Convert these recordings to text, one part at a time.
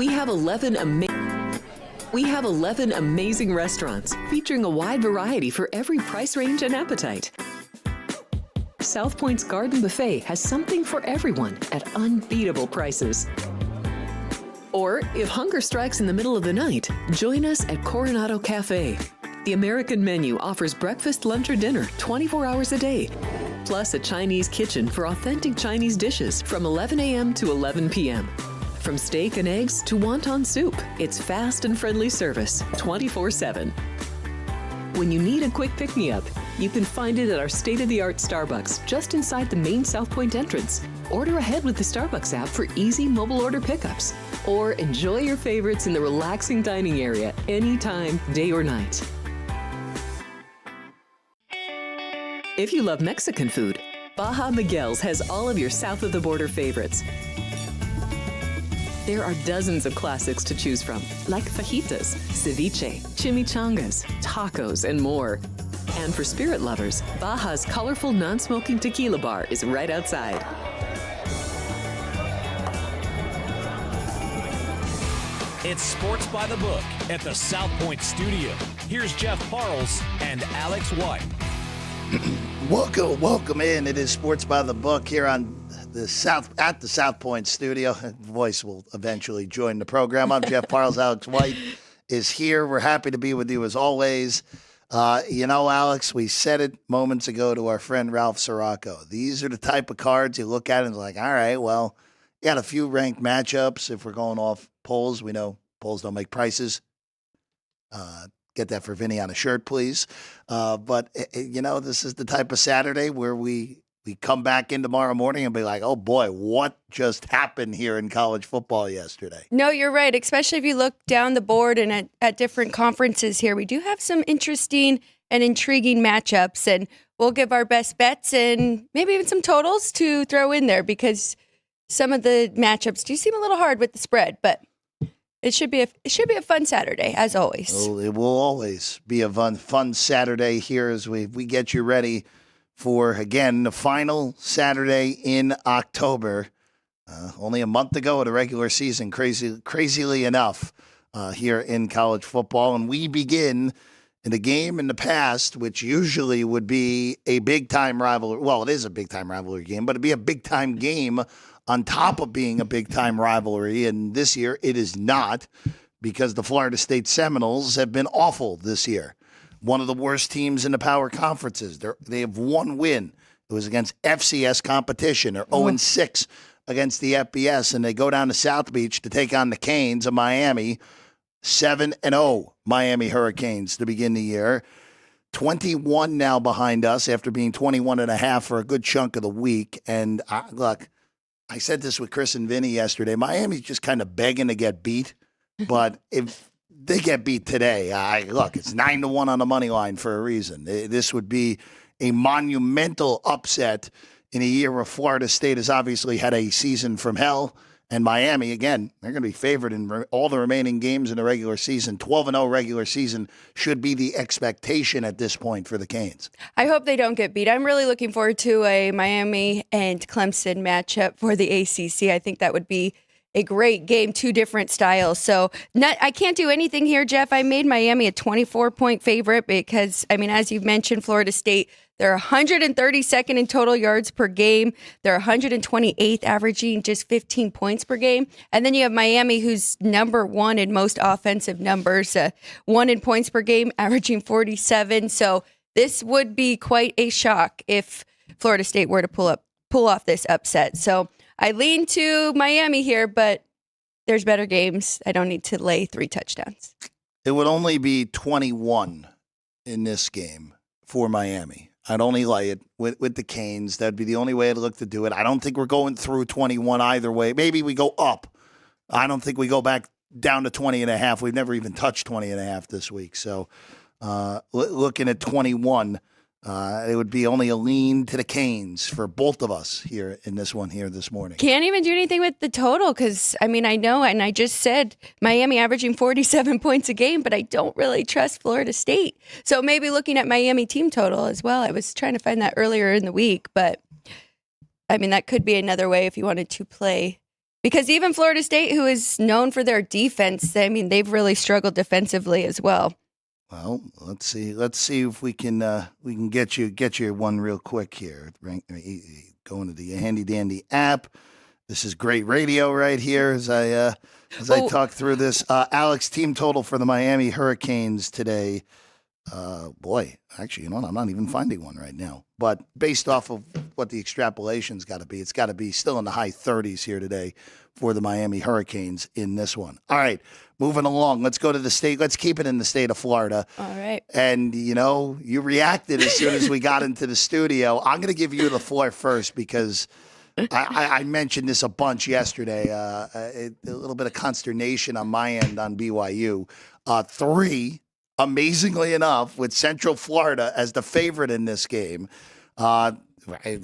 We have 11 amazing restaurants featuring a wide variety for every price range and appetite. South Point's Garden Buffet has something for everyone at unbeatable prices. Or, if hunger strikes in the middle of the night, join us at Coronado Cafe. The American menu offers breakfast, lunch, or dinner 24 hours a day, plus a Chinese kitchen for authentic Chinese dishes from 11 a.m. to 11 p.m. From steak and eggs to wonton soup, it's fast and friendly service 24/7. When you need a quick pick-me-up, you can find it at our state-of-the-art Starbucks just inside the main South Point entrance. Order ahead with the Starbucks app for easy mobile order pickups. Or enjoy your favorites in the relaxing dining area anytime, day or night. If you love Mexican food, Baja Miguel's has all of your south-of-the-border favorites. There are dozens of classics to choose from, like fajitas, ceviche, chimichangas, tacos, and more. And for spirit lovers, Baja's colorful non-smoking tequila bar is right outside. It's Sports by the Book at the South Point Studio. Here's Jeff Parles and Alex White. Welcome in. It is Sports by the Book here on the South Point Studio. Voice will eventually join the program. I'm Jeff Parles. Alex White is here. We're happy to be with you as always. Alex, we said it moments ago to our friend Ralph Sirocco. These are the type of cards you look at and it's like, all right, well, you got a few ranked matchups. If we're going off polls, we know polls don't make prices. Get that for Vinny on a shirt, please. But this is the type of Saturday where we come back in tomorrow morning and be like, oh, boy, what just happened here in college football yesterday? No, you're right, especially if you look down the board and at different conferences here. We do have some interesting and intriguing matchups, and we'll give our best bets and maybe even some totals to throw in there because some of the matchups do seem a little hard with the spread, but it should be a fun Saturday, as always. Well, it will always be a fun Saturday here as we get you ready for, again, the final Saturday in October. Only a month ago of the regular season, crazily enough, here in college football. And we begin in a game in the past, which usually would be a big-time rivalry. Well, it is a big-time rivalry game, but it'd be a big-time game on top of being a big-time rivalry. And this year it is not, because the Florida State Seminoles have been awful this year. One of the worst teams in the power conferences. They have one win. It was against FCS competition. They're 0-6 against the FBS, and they go down to South Beach to take on the Canes of Miami. 7-0 Miami Hurricanes to begin the year. 21 now behind us after being 21.5 for a good chunk of the week. And look, I said this with Chris and Vinny yesterday. Miami's just kind of begging to get beat, but if they get beat today, it's 9-1 on the money line for a reason. This would be a monumental upset in a year where Florida State has obviously had a season from hell. And Miami, again, they're going to be favored in all the remaining games in the regular season. 12-0 regular season should be the expectation at this point for the Canes. I hope they don't get beat. I'm really looking forward to a Miami and Clemson matchup for the ACC. I think that would be a great game, two different styles. So I can't do anything here, Jeff. I made Miami a 24-point favorite because, as you've mentioned, Florida State, they're 132nd in total yards per game. They're 128th, averaging just 15 points per game. And then you have Miami, who's number one in most offensive numbers, one in points per game, averaging 47. So this would be quite a shock if Florida State were to pull off this upset. So I lean to Miami here, but there's better games. I don't need to lay 3 touchdowns. It would only be 21 in this game for Miami. I'd only lay it with the Canes. That'd be the only way I'd look to do it. I don't think we're going through 21 either way. Maybe we go up. I don't think we go back down to 20.5. We've never even touched 20.5 this week. So looking at 21, it would be only a lean to the Canes for both of us here in this one here this morning. Can't even do anything with the total because, I know, and I just said Miami averaging 47 points a game, but I don't really trust Florida State. So maybe looking at Miami team total as well. I was trying to find that earlier in the week, but, that could be another way if you wanted to play Because even Florida State, who is known for their defense, I mean, they've really struggled defensively as well. Well, let's see if we can get you one real quick here. Go into the handy dandy app. This is great radio right here as I talk through this. Alex, team total for the Miami Hurricanes today. Boy, actually, you know what? I'm not even finding one right now. But based off of what the extrapolation's got to be, it's got to be still in the high 30s here today for the Miami Hurricanes in this one. All right, moving along. Let's go to the state. Let's keep it in the state of Florida. All right. And, you reacted as soon as we got into the studio. I'm going to give you the floor first because I mentioned this a bunch yesterday. A little bit of consternation on my end on BYU. 3, amazingly enough, with Central Florida as the favorite in this game.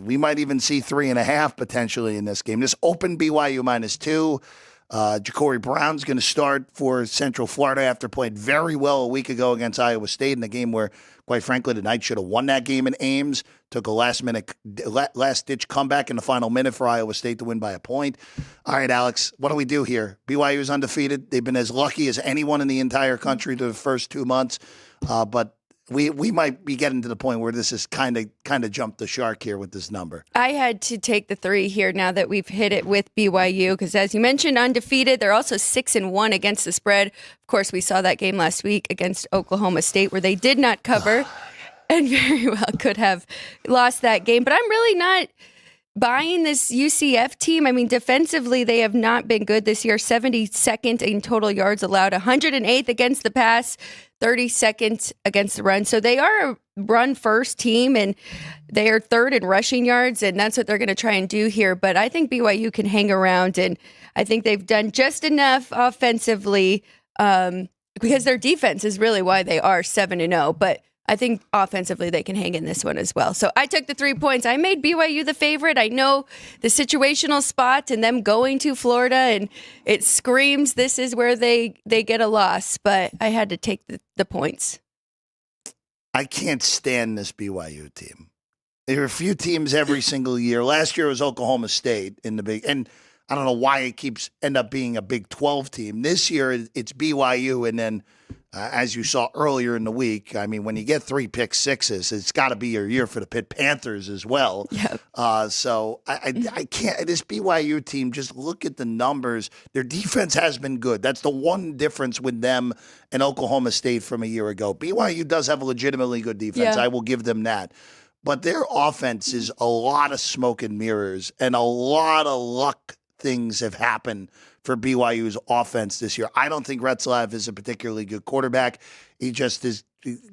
We might even see 3.5 potentially in this game. This open BYU -2. Ja'Cory Brown's going to start for Central Florida after playing very well a week ago against Iowa State in a game where, quite frankly, the Knights should have won that game in Ames. Took a last-ditch comeback in the final minute for Iowa State to win by a point. All right, Alex, what do we do here? BYU is undefeated. They've been as lucky as anyone in the entire country to the first 2 months. But we might be getting to the point where this is kind of jumped the shark here with this number. I had to take the 3 here now that we've hit it with BYU because, as you mentioned, undefeated. They're also 6-1 against the spread. Of course, we saw that game last week against Oklahoma State where they did not cover and very well could have lost that game. But I'm really not buying this UCF team. I mean, defensively, they have not been good this year. 72nd in total yards allowed, 108th against the pass, 32nd against the run. So they are a run-first team, and they are 3rd in rushing yards, and that's what they're going to try and do here. But I think BYU can hang around, and I think they've done just enough offensively because their defense is really why they are 7-0. But I think offensively they can hang in this one as well. So I took the 3 points. I made BYU the favorite. I know the situational spot and them going to Florida, and it screams this is where they get a loss. But I had to take the points. I can't stand this BYU team. There are a few teams every single year. Last year was Oklahoma State in the big, and I don't know why it keeps end up being a Big 12 team. This year it's BYU, and then as you saw earlier in the week, I mean, when you get 3 pick sixes, it's got to be your year for the Pitt Panthers as well. Yep. So I can't. This BYU team, just look at the numbers. Their defense has been good. That's the one difference with them and Oklahoma State from a year ago. BYU does have a legitimately good defense. Yeah. I will give them that. But their offense is a lot of smoke and mirrors, and a lot of luck things have happened for BYU's offense this year. I don't think Retzlaff is a particularly good quarterback. He just has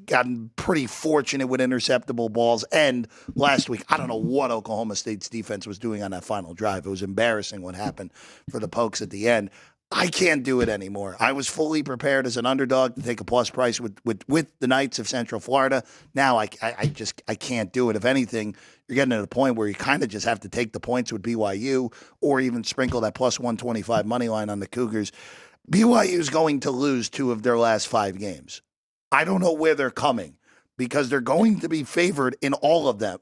gotten pretty fortunate with interceptable balls. And last week, I don't know what Oklahoma State's defense was doing on that final drive. It was embarrassing what happened for the Pokes at the end. I can't do it anymore. I was fully prepared as an underdog to take a plus price with the Knights of Central Florida. Now I can't do it. If anything, you're getting to the point where you kind of just have to take the points with BYU or even sprinkle that plus 125 money line on the Cougars. BYU is going to lose 2 of their last 5 games. I don't know where they're coming because they're going to be favored in all of them,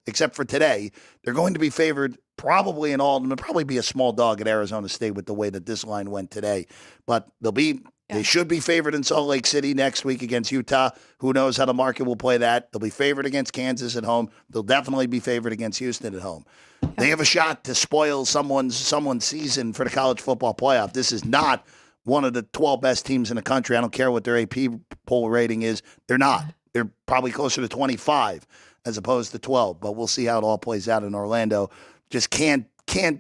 except for today. They're going to be favored probably in all of them. There'll probably be a small dog at Arizona State with the way that this line went today. But they should be favored in Salt Lake City next week against Utah. Who knows how the market will play that. They'll be favored against Kansas at home. They'll definitely be favored against Houston at home. They have a shot to spoil someone's season for the college football playoff. This is not one of the 12 best teams in the country. I don't care what their AP poll rating is. They're not. They're probably closer to 25 as opposed to 12. But we'll see how it all plays out in Orlando. Just can't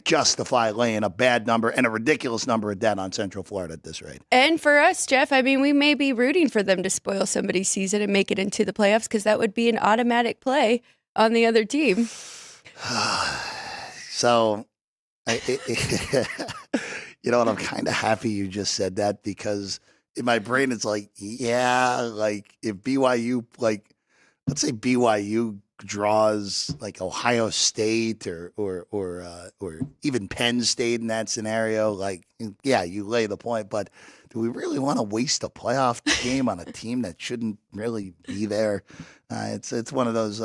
justify laying a bad number and a ridiculous number of debt on Central Florida at this rate. And for us, Jeff, I mean, we may be rooting for them to spoil somebody's season and make it into the playoffs because that would be an automatic play on the other team. So, you know what? I'm kind of happy you just said that because in my brain it's like, yeah, like if BYU, let's say BYU draws like Ohio State or even Penn State in that scenario, like, yeah, you lay the point. But do we really want to waste a playoff game on a team that shouldn't really be there? It's one of those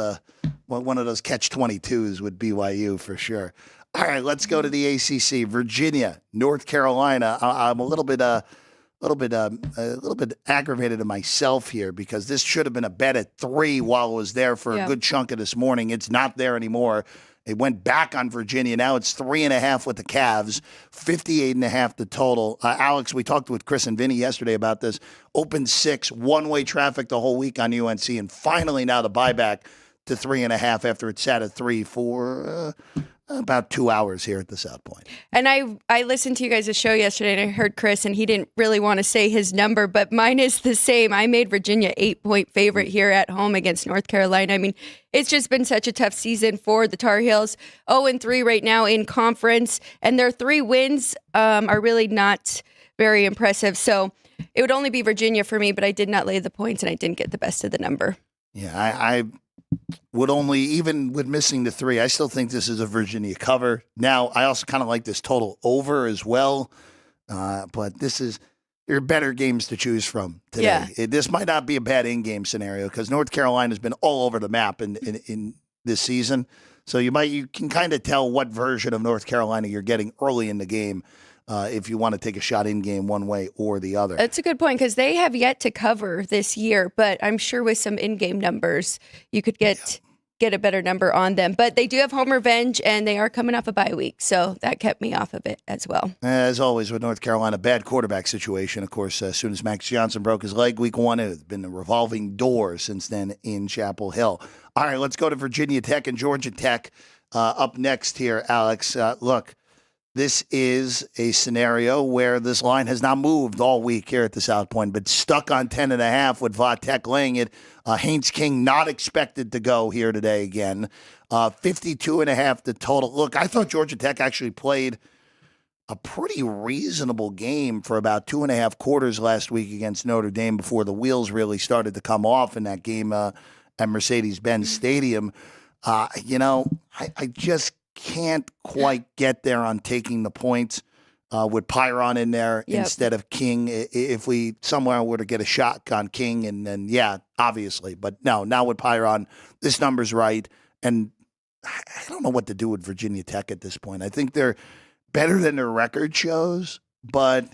catch-22s with BYU for sure. All right, let's go to the ACC. Virginia, North Carolina. I'm a little bit aggravated at myself here because this should have been a bet at 3 while it was there for a good chunk of this morning. It's not there anymore. It went back on Virginia. Now it's 3.5 with the Cavs, 58.5 the total. Alex, we talked with Chris and Vinny yesterday about this. Open 6, one-way traffic the whole week on UNC, and finally now the buyback to 3.5 after it sat at 3 for about 2 hours here at the South Point. And I listened to you guys' show yesterday, and I heard Chris, and he didn't really want to say his number, but mine is the same. I made Virginia 8-point favorite here at home against North Carolina. I mean, it's just been such a tough season for the Tar Heels. 0-3 right now in conference, and their 3 wins are really not very impressive. So it would only be Virginia for me, but I did not lay the points, and I didn't get the best of the number. Yeah, I would only, even with missing the 3, I still think this is a Virginia cover. Now, I also kind of like this total over as well, but there are better games to choose from today. Yeah. This might not be a bad in-game scenario because North Carolina has been all over the map in this season. So you can kind of tell what version of North Carolina you're getting early in the game if you want to take a shot in-game one way or the other. That's a good point because they have yet to cover this year, but I'm sure with some in-game numbers, you could get a better number on them. But they do have home revenge, and they are coming off a bye week, so that kept me off of it as well. As always with North Carolina, bad quarterback situation. Of course, as soon as Max Johnson broke his leg week 1, it's been a revolving door since then in Chapel Hill. All right, let's go to Virginia Tech and Georgia Tech up next here, Alex. Look, this is a scenario where this line has not moved all week here at the South Point, but stuck on 10.5 with Va Tech laying it. Haynes King not expected to go here today again. 52.5 the total. Look, I thought Georgia Tech actually played a pretty reasonable game for about 2.5 quarters last week against Notre Dame before the wheels really started to come off in that game at Mercedes-Benz Stadium. I just can't quite get there on taking the points with Pyron in there instead of King. If we somewhere were to get a shot on King, and then, obviously. But no, now with Pyron, this number's right. And I don't know what to do with Virginia Tech at this point. I think they're better than their record shows, but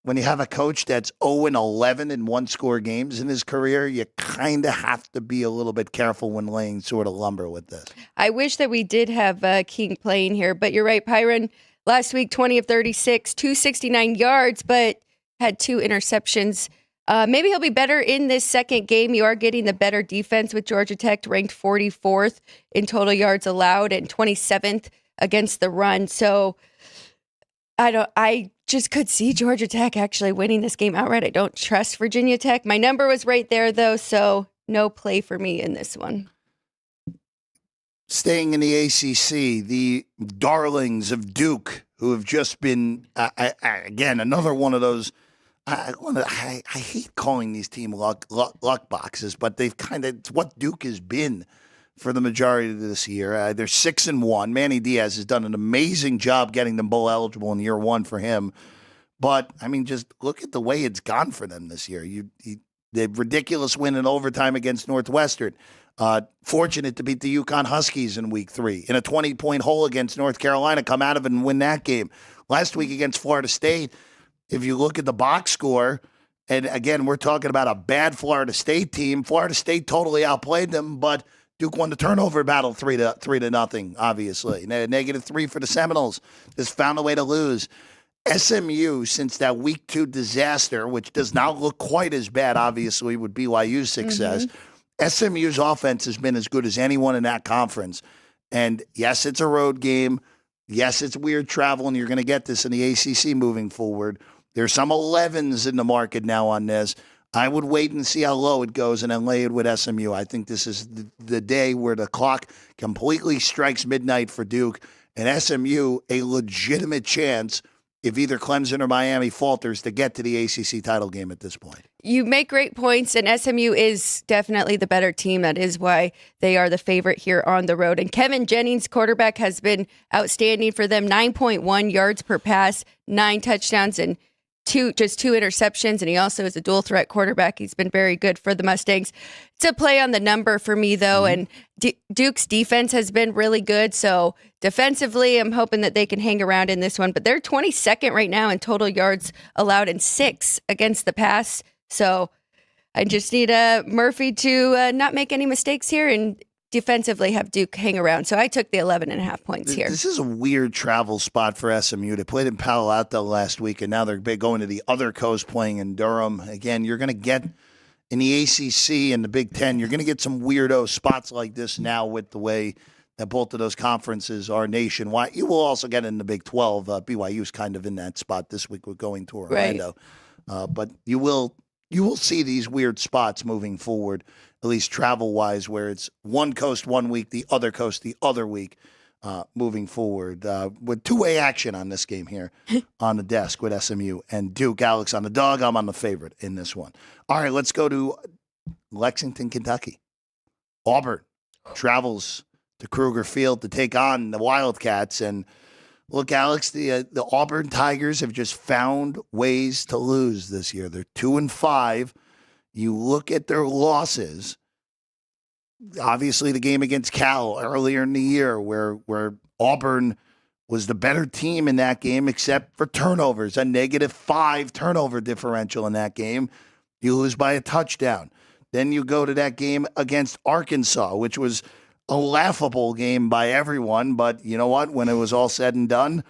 when you have a coach that's 0-11 in one-score games in his career, you kind of have to be a little bit careful when laying sort of lumber with this. I wish that we did have King playing here, but you're right. Pyron last week, 20 of 36, 269 yards, but had 2 interceptions. Maybe he'll be better in this second game. You are getting the better defense with Georgia Tech, ranked 44th in total yards allowed and 27th against the run. So I just could see Georgia Tech actually winning this game outright. I don't trust Virginia Tech. My number was right there, though, so no play for me in this one. Staying in the ACC, the darlings of Duke, who have just been, again, another one of those. I hate calling these team luck boxes, but they've it's what Duke has been for the majority of this year. They're 6-1. Manny Diaz has done an amazing job getting them bowl eligible in year 1 for him. But, I mean, just look at the way it's gone for them this year. The ridiculous win in overtime against Northwestern. Fortunate to beat the UConn Huskies in week 3. In a 20-point hole against North Carolina, come out of it and win that game. Last week against Florida State, if you look at the box score, and again, we're talking about a bad Florida State team. Florida State totally outplayed them, but Duke won the turnover battle 3-0, obviously. -3 for the Seminoles. Just found a way to lose. SMU, since that week 2 disaster, which does not look quite as bad, obviously, with BYU's success, SMU's offense has been as good as anyone in that conference. And yes, it's a road game. Yes, it's weird travel, and you're going to get this in the ACC moving forward. There's some 11s in the market now on this. I would wait and see how low it goes and then lay it with SMU. I think this is the day where the clock completely strikes midnight for Duke, and SMU a legitimate chance, if either Clemson or Miami falters, to get to the ACC title game at this point. You make great points, and SMU is definitely the better team. That is why they are the favorite here on the road. And Kevin Jennings, quarterback, has been outstanding for them. 9.1 yards per pass, 9 touchdowns, and just two interceptions, and he also is a dual threat quarterback. He's been very good for the Mustangs. It's a play on the number for me, though, and Duke's defense has been really good. So defensively, I'm hoping that they can hang around in this one. But they're 22nd right now in total yards allowed and 6 against the pass. So I just need Murphy to not make any mistakes here and defensively have Duke hang around. So I took the 11.5 points here. This is a weird travel spot for SMU. They played in Palo Alto last week, and now they're going to the other coast playing in Durham. Again, you're going to get in the ACC and the Big Ten, you're going to get some weirdo spots like this now with the way that both of those conferences are nationwide. You will also get in the Big 12. BYU's kind of in that spot this week with going to Orlando. Right. But you will see these weird spots moving forward, at least travel-wise, where it's one coast one week, the other coast the other week, moving forward. With two-way action on this game here on the desk with SMU and Duke. Alex on the dog. I'm on the favorite in this one. All right, let's go to Lexington, Kentucky. Auburn travels to Kruger Field to take on the Wildcats. And look, Alex, the Auburn Tigers have just found ways to lose this year. They're 2-5. You look at their losses, obviously the game against Cal earlier in the year where Auburn was the better team in that game except for turnovers, a -5 turnover differential in that game. You lose by a touchdown. Then you go to that game against Arkansas, which was a laughable game by everyone. But you know what? When it was all said and done,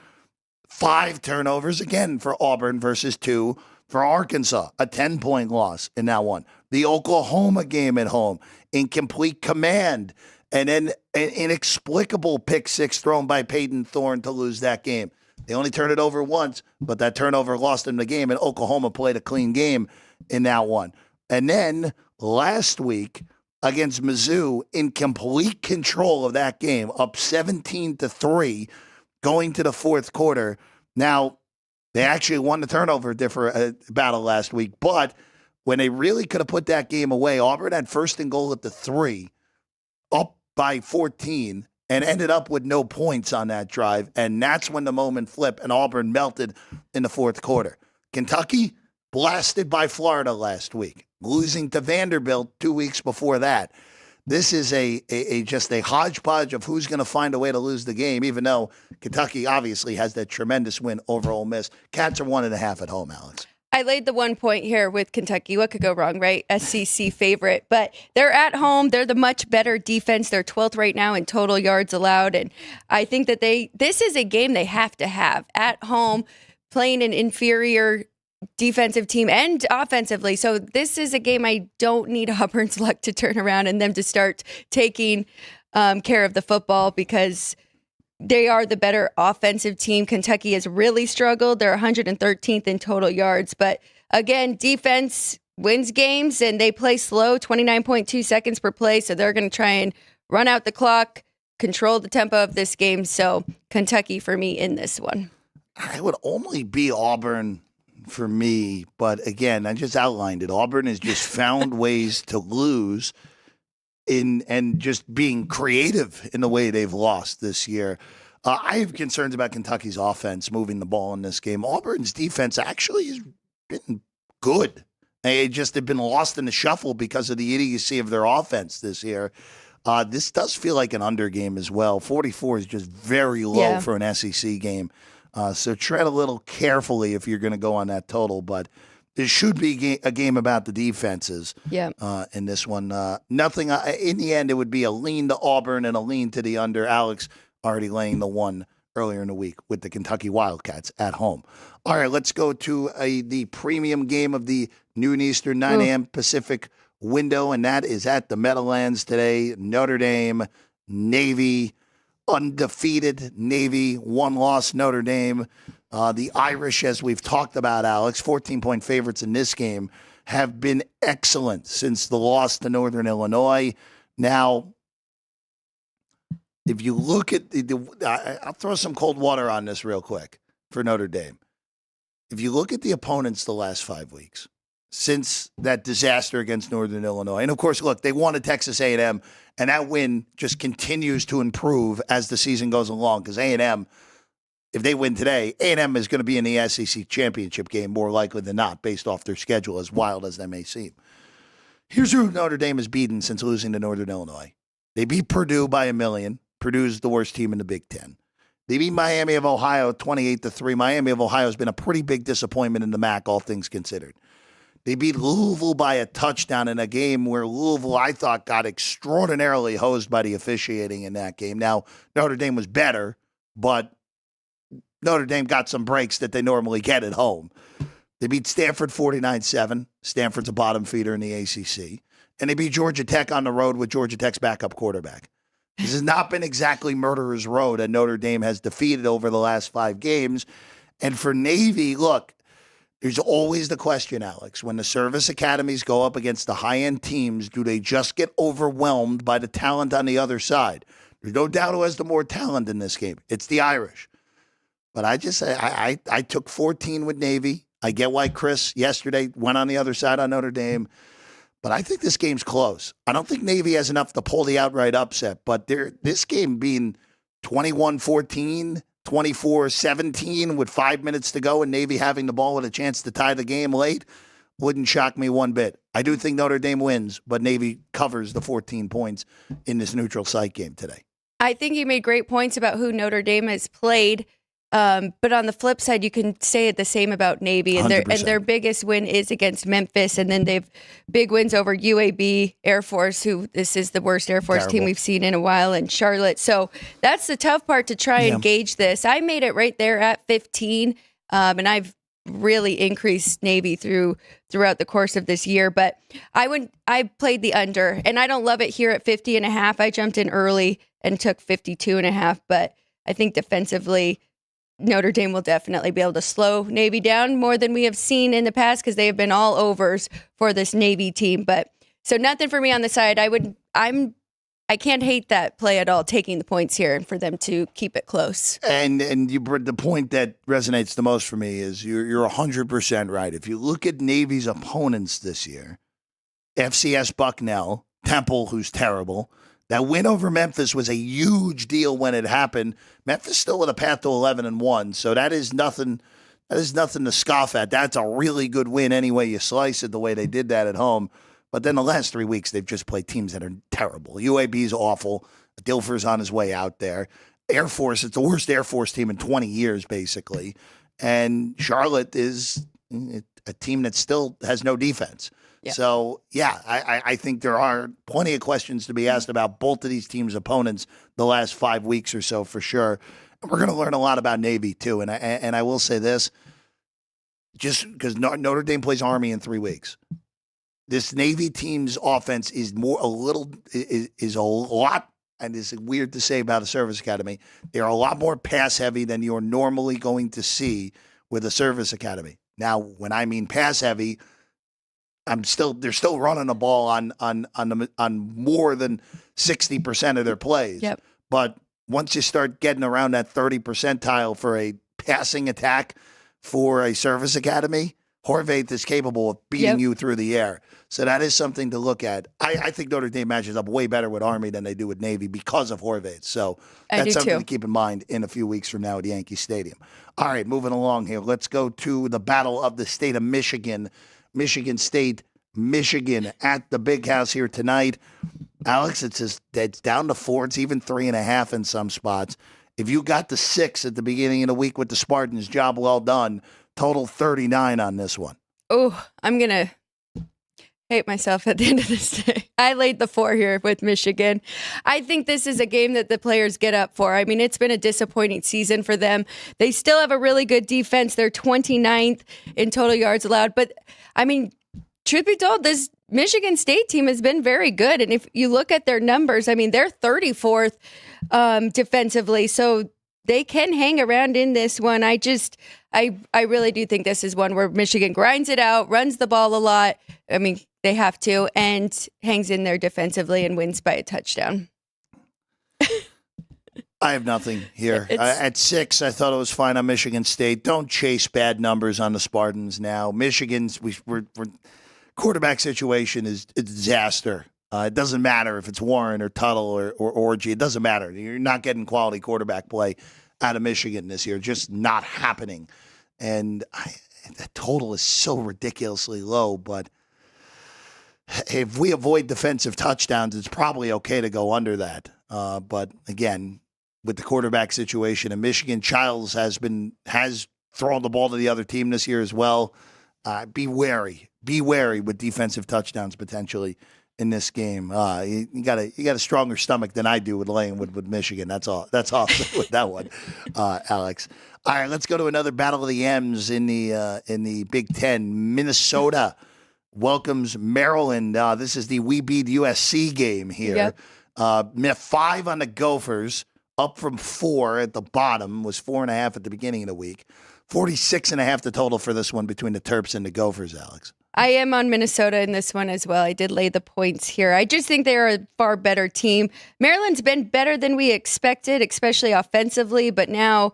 5 turnovers again for Auburn versus 2 for Arkansas, a 10-point loss in that one. The Oklahoma game at home, incomplete command, and then an inexplicable pick 6 thrown by Peyton Thorne to lose that game. They only turned it over once, but that turnover lost them the game, and Oklahoma played a clean game in that one. And then last week against Mizzou, in complete control of that game, up 17-3, going to the fourth quarter. Now, they actually won the turnover battle last week, but when they really could have put that game away, Auburn had first and goal at the 3, up by 14, and ended up with no points on that drive. And that's when the moment flipped, and Auburn melted in the fourth quarter. Kentucky, blasted by Florida last week, losing to Vanderbilt 2 weeks before that. This is just a hodgepodge of who's going to find a way to lose the game, even though Kentucky obviously has that tremendous win over Ole Miss. Cats are 1.5 at home, Alex. I laid the 1 point here with Kentucky. What could go wrong, right? SEC favorite. But they're at home. They're the much better defense. They're 12th right now in total yards allowed. And I think that this is a game they have to have at home, playing an inferior defensive team and offensively. So this is a game I don't need Auburn's luck to turn around and them to start taking care of the football, because they are the better offensive team. Kentucky has really struggled. They're 113th in total yards. But again, defense wins games, and they play slow, 29.2 seconds per play. So they're going to try and run out the clock, control the tempo of this game. So Kentucky for me in this one. I would only be Auburn for me, but again, I just outlined it. Auburn has just found ways to lose and just being creative in the way they've lost this year. I have concerns about Kentucky's offense moving the ball in this game. Auburn's defense actually has been good. They just have been lost in the shuffle because of the idiocy of their offense this year. This does feel like an under game as well. 44 is just very low for an SEC game. So tread a little carefully if you're going to go on that total. But this should be a game about the defenses in this one. Nothing. In the end, it would be a lean to Auburn and a lean to the under. Alex already laying the 1 earlier in the week with the Kentucky Wildcats at home. All right, let's go to the premium game of the noon Eastern, 9 a.m. Pacific window, and that is at the Meadowlands today. Notre Dame, Navy. Undefeated Navy, 1 loss Notre Dame. The Irish, as we've talked about, Alex, 14-point favorites in this game, have been excellent since the loss to Northern Illinois. Now, if you look at I'll throw some cold water on this real quick for Notre Dame. If you look at the opponents the last 5 weeks, since that disaster against Northern Illinois. And, of course, look, they won at Texas A&M, and that win just continues to improve as the season goes along because A&M if they win today, A&M is going to be in the SEC championship game more likely than not, based off their schedule, as wild as that may seem. Here's who Notre Dame has beaten since losing to Northern Illinois. They beat Purdue by 1 million. Purdue's the worst team in the Big Ten. They beat Miami of Ohio 28-3. Miami of Ohio has been a pretty big disappointment in the MAC, all things considered. They beat Louisville by a touchdown in a game where Louisville, I thought, got extraordinarily hosed by the officiating in that game. Now, Notre Dame was better, but Notre Dame got some breaks that they normally get at home. They beat Stanford 49-7. Stanford's a bottom feeder in the ACC. And they beat Georgia Tech on the road with Georgia Tech's backup quarterback. This has not been exactly murderer's row that Notre Dame has defeated over the last 5 games. And for Navy, look, there's always the question, Alex, when the service academies go up against the high-end teams, do they just get overwhelmed by the talent on the other side? There's no doubt who has the more talent in this game. It's the Irish. But I took 14 with Navy. I get why Chris yesterday went on the other side on Notre Dame. But I think this game's close. I don't think Navy has enough to pull the outright upset. But this game being 21-14, 24-17 with 5 minutes to go and Navy having the ball with a chance to tie the game late wouldn't shock me one bit. I do think Notre Dame wins, but Navy covers the 14 points in this neutral site game today. I think you made great points about who Notre Dame has played. But on the flip side, you can say the same about Navy, and 100%. their biggest win is against Memphis, and then they've big wins over UAB, Air Force, who this is the worst Air Force team we've seen in a while, and Charlotte. So that's the tough part to try and gauge this. I made it right there at 15, and I've really increased Navy throughout the course of this year. But I played the under, and I don't love it here at 50.5. I jumped in early and took 52.5, but I think defensively, Notre Dame will definitely be able to slow Navy down more than we have seen in the past because they have been all overs for this Navy team. But so nothing for me on the side. I can't hate that play at all, taking the points here and for them to keep it close. And you the point that resonates the most for me is you're 100% right. If you look at Navy's opponents this year, FCS Bucknell, Temple, who's terrible. That win over Memphis was a huge deal when it happened. Memphis still with a path to 11-1, so that is nothing. That is nothing to scoff at. That's a really good win any way you slice it, the way they did that at home. But then the last 3 weeks, they've just played teams that are terrible. UAB's awful. Dilfer's on his way out there. Air Force, it's the worst Air Force team in 20 years, basically. And Charlotte is a team that still has no defense. Yeah. So, I think there are plenty of questions to be asked about both of these teams' opponents the last 5 weeks or so, for sure. And we're going to learn a lot about Navy, too. And I will say this, just because Notre Dame plays Army in 3 weeks. This Navy team's offense is a lot, and it's weird to say about a service academy, they're a lot more pass-heavy than you're normally going to see with a service academy. Now, when I mean pass-heavy, they're still running the ball on more than 60% of their plays. Yep. But once you start getting around that 30 percentile for a passing attack for a service academy, Horvath is capable of beating you through the air. So that is something to look at. I think Notre Dame matches up way better with Army than they do with Navy because of Horvath. So that's something to keep in mind in a few weeks from now at Yankee Stadium. All right, moving along here. Let's go to the battle of the state of Michigan. Michigan State, Michigan at the Big House here tonight. Alex, it's down to 4. It's even 3.5 in some spots. If you got the 6 at the beginning of the week with the Spartans, job well done. Total 39 on this one. Oh, I'm going to hate myself at the end of this day. I laid the 4 here with Michigan. I think this is a game that the players get up for. I mean, it's been a disappointing season for them. They still have a really good defense. They're 29th in total yards allowed. But, I mean, truth be told, this Michigan State team has been very good. And if you look at their numbers, I mean, they're 34th defensively. So they can hang around in this one. I really do think this is one where Michigan grinds it out, runs the ball a lot. I mean, they have to, and hangs in there defensively and wins by a touchdown. I have nothing here. At 6, I thought it was fine on Michigan State. Don't chase bad numbers on the Spartans now. Michigan's quarterback situation is a disaster. It doesn't matter if it's Warren or Tuttle or Orgy. It doesn't matter. You're not getting quality quarterback play out of Michigan this year. Just not happening. And the total is so ridiculously low, but if we avoid defensive touchdowns, it's probably okay to go under that. But again, with the quarterback situation in Michigan, Childs has thrown the ball to the other team this year as well. Be wary with defensive touchdowns potentially in this game. You got a stronger stomach than I do with laying with Michigan. That's all with that one, Alex. All right, let's go to another battle of the M's in the Big Ten. Minnesota welcomes Maryland. This is the We Beat USC game here. Yep. 5 on the Gophers, up from 4 at the bottom. Was 4.5 at the beginning of the week. 46.5 the total for this one between the Terps and the Gophers, Alex. I am on Minnesota in this one as well. I did lay the points here. I just think they're a far better team. Maryland's been better than we expected, especially offensively, but now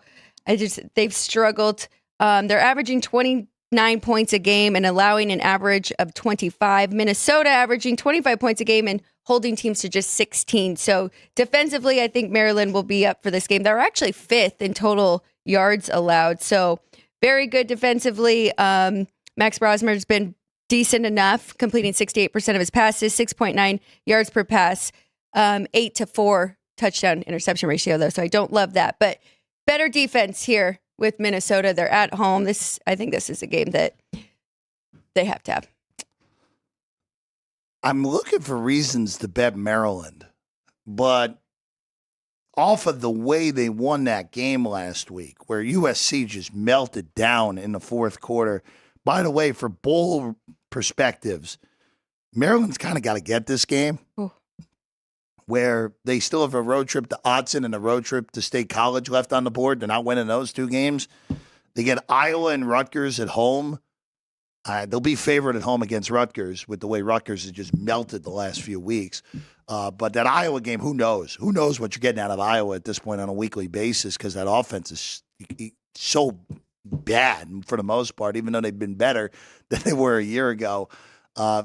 they've struggled. They're averaging 29 points a game and allowing an average of 25. Minnesota averaging 25 points a game and holding teams to just 16. So defensively, I think Maryland will be up for this game. They're actually 5th in total yards allowed. So very good defensively. Max Brosmer's been decent enough, completing 68% of his passes, 6.9 yards per pass, 8-4 touchdown interception ratio, though. So I don't love that. But better defense here with Minnesota. They're at home. I think this is a game that they have to have. I'm looking for reasons to bet Maryland, but off of the way they won that game last week, where USC just melted down in the fourth quarter. By the way, for bowl perspectives, Maryland's kind of got to get this game. Ooh. Where they still have a road trip to Autzen and a road trip to State College left on the board. They're not winning those 2 games. They get Iowa and Rutgers at home. They'll be favored at home against Rutgers with the way Rutgers has just melted the last few weeks. But that Iowa game, who knows? Who knows what you're getting out of Iowa at this point on a weekly basis, because that offense is so bad for the most part, even though they've been better than they were a year ago. I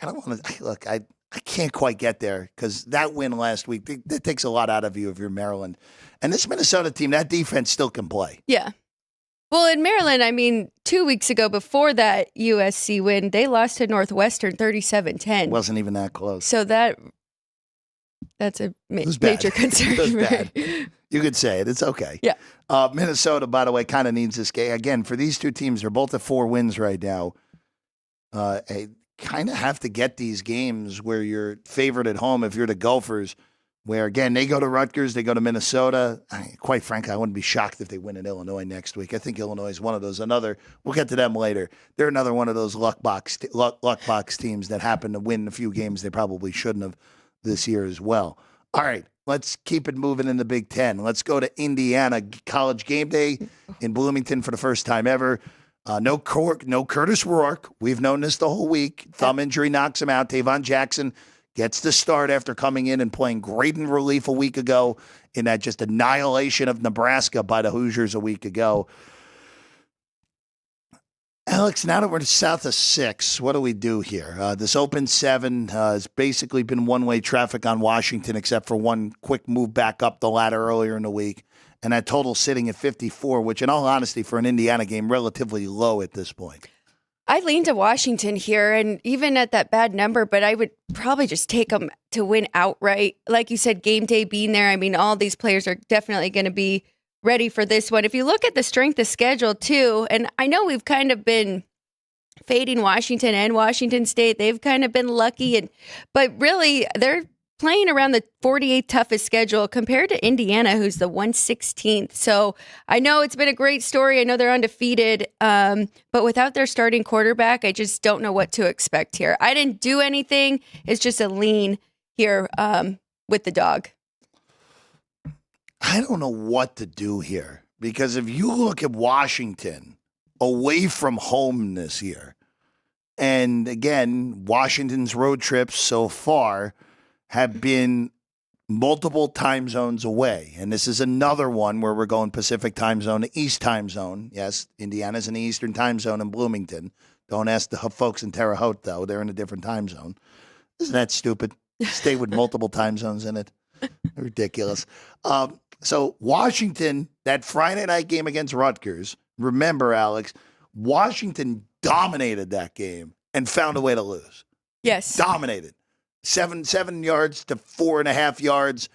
don't want to look. I can't quite get there because that win last week, that takes a lot out of you if you're Maryland. And this Minnesota team, that defense still can play. Yeah. Well, in Maryland, I mean, 2 weeks ago before that USC win, they lost to Northwestern 37-10. Wasn't even that close. So that's a major concern. It was bad. You could say it. It's okay. Yeah. Minnesota, by the way, kind of needs this game. Again, for these 2 teams, they're both at 4 wins right now. Kind of have to get these games where you're favored at home if you're the Gophers, where, again, they go to Rutgers, they go to Minnesota. Quite frankly, I wouldn't be shocked if they win in Illinois next week. I think Illinois is one of those. We'll get to them later. They're another one of those luck box teams that happen to win a few games they probably shouldn't have this year as well. All right, let's keep it moving in the Big Ten. Let's go to Indiana. College game day in Bloomington for the first time ever. No Curtis Rourke. We've known this the whole week. Thumb injury knocks him out. Tavon Jackson gets the start after coming in and playing great in relief a week ago in that just annihilation of Nebraska by the Hoosiers a week ago. Alex, now that we're south of 6, what do we do here? This open 7 has basically been one-way traffic on Washington except for one quick move back up the ladder earlier in the week. And that total sitting at 54, which in all honesty for an Indiana game, relatively low at this point. I lean to Washington here, and even at that bad number, but I would probably just take them to win outright. Like you said, game day being there. I mean, all these players are definitely going to be ready for this one. If you look at the strength of schedule, too, and I know we've kind of been fading Washington and Washington State. They've kind of been lucky, but really, they're playing around the 48th toughest schedule compared to Indiana, who's the 116th. So I know it's been a great story. I know they're undefeated, but without their starting quarterback, I just don't know what to expect here. I didn't do anything. It's just a lean here with the dog. I don't know what to do here because if you look at Washington away from home this year, and again, Washington's road trips so far have been multiple time zones away. And this is another one where we're going Pacific time zone to East time zone. Yes, Indiana's in the Eastern time zone in Bloomington. Don't ask the folks in Terre Haute, though. They're in a different time zone. Isn't that stupid? Stay with multiple time zones in it. Ridiculous. So Washington, that Friday night game against Rutgers, remember, Alex, Washington dominated that game and found a way to lose. Yes. Dominated. 7 yards to 4.5 yards.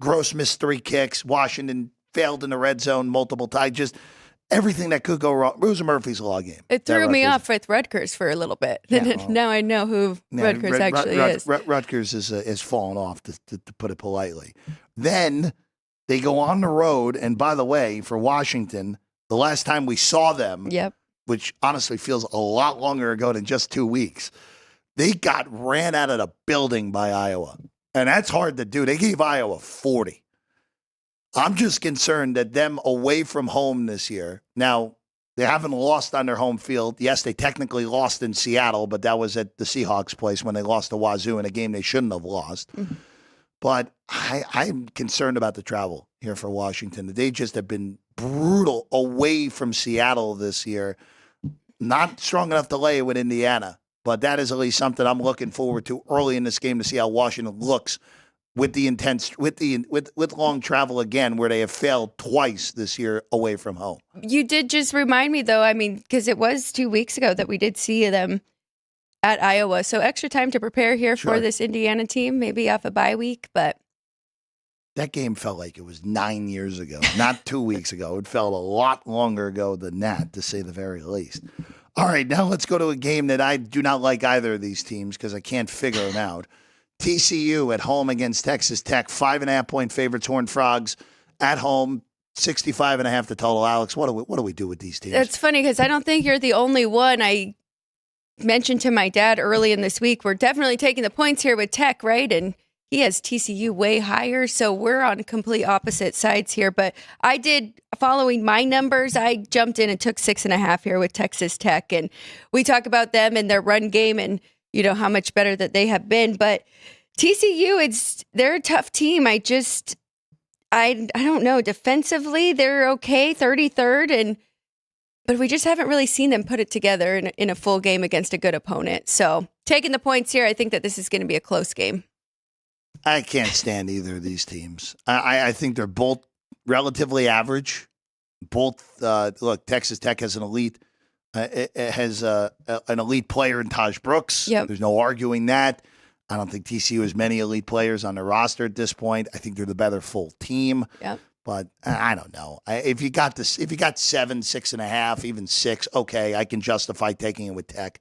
Gross missed 3 kicks. Washington failed in the red zone multiple times. Just everything that could go wrong. It was a Murphy's Law game. It threw me off with Rutgers for a little bit. Yeah, well, now I know who Rutgers actually is. Rutgers is fallen off, to put it politely. Then they go on the road, and by the way, for Washington, the last time we saw them, which honestly feels a lot longer ago than just 2 weeks, they got ran out of the building by Iowa. And that's hard to do. They gave Iowa 40. I'm just concerned that them away from home this year. Now, they haven't lost on their home field. Yes, they technically lost in Seattle, but that was at the Seahawks' place when they lost to Wazoo in a game they shouldn't have lost. Mm-hmm. But I'm concerned about the travel here for Washington. They just have been brutal away from Seattle this year. Not strong enough to lay it with Indiana. But that is at least something I'm looking forward to early in this game to see how Washington looks with the intense, with long travel again, where they have failed twice this year away from home. You did just remind me, though. I mean, because it was 2 weeks ago that we did see them at Iowa, so extra time to prepare here for this Indiana team, maybe off a bye week, but. That game felt like it was 9 years ago, not 2 weeks ago. It felt a lot longer ago than that, to say the very least. All right, now let's go to a game that I do not like either of these teams because I can't figure them out. TCU at home against Texas Tech, 5.5-point favorites, Horned Frogs at home, 65.5 the total. Alex, what do we do with these teams? It's funny because I don't think you're the only one. I mentioned to my dad early in this week, we're definitely taking the points here with Tech, right? And he has TCU way higher, so we're on complete opposite sides here. But I did, following my numbers, I jumped in and took 6.5 here with Texas Tech. And we talk about them and their run game and, you know, how much better that they have been. But TCU, they're a tough team. I don't know. Defensively, they're okay, 33rd. But we just haven't really seen them put it together in a full game against a good opponent. So taking the points here, I think that this is going to be a close game. I can't stand either of these teams. I think they're both relatively average. Both look, Texas Tech has an elite player in Taj Brooks. Yep. There's no arguing that. I don't think TCU has many elite players on their roster at this point. I think they're the better full team. Yep. But I don't know. If you got 7, 6.5, even 6, okay, I can justify taking it with Tech.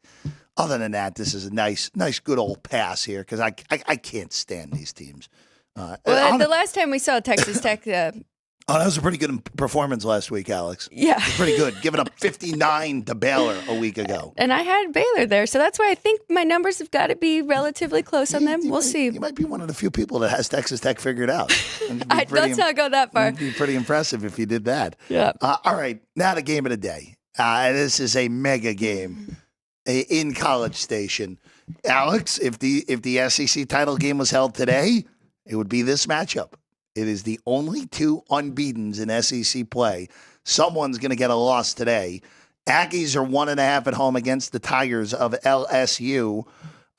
Other than that, this is a nice, good old pass here because I can't stand these teams. The last time we saw Texas Tech, that was a pretty good performance last week, Alex. Yeah, pretty good, giving up 59 to Baylor a week ago. And I had Baylor there, so that's why I think my numbers have got to be relatively close on them. We'll see. You might be one of the few people that has Texas Tech figured out. Let's not go that far. It'd be pretty impressive if you did that. Yeah. All right, now the game of the day. This is a mega game in College Station. Alex, if the SEC title game was held today, it would be this matchup. It is the only 2 unbeatens in SEC play. Someone's going to get a loss today. Aggies are 1.5 at home against the Tigers of LSU.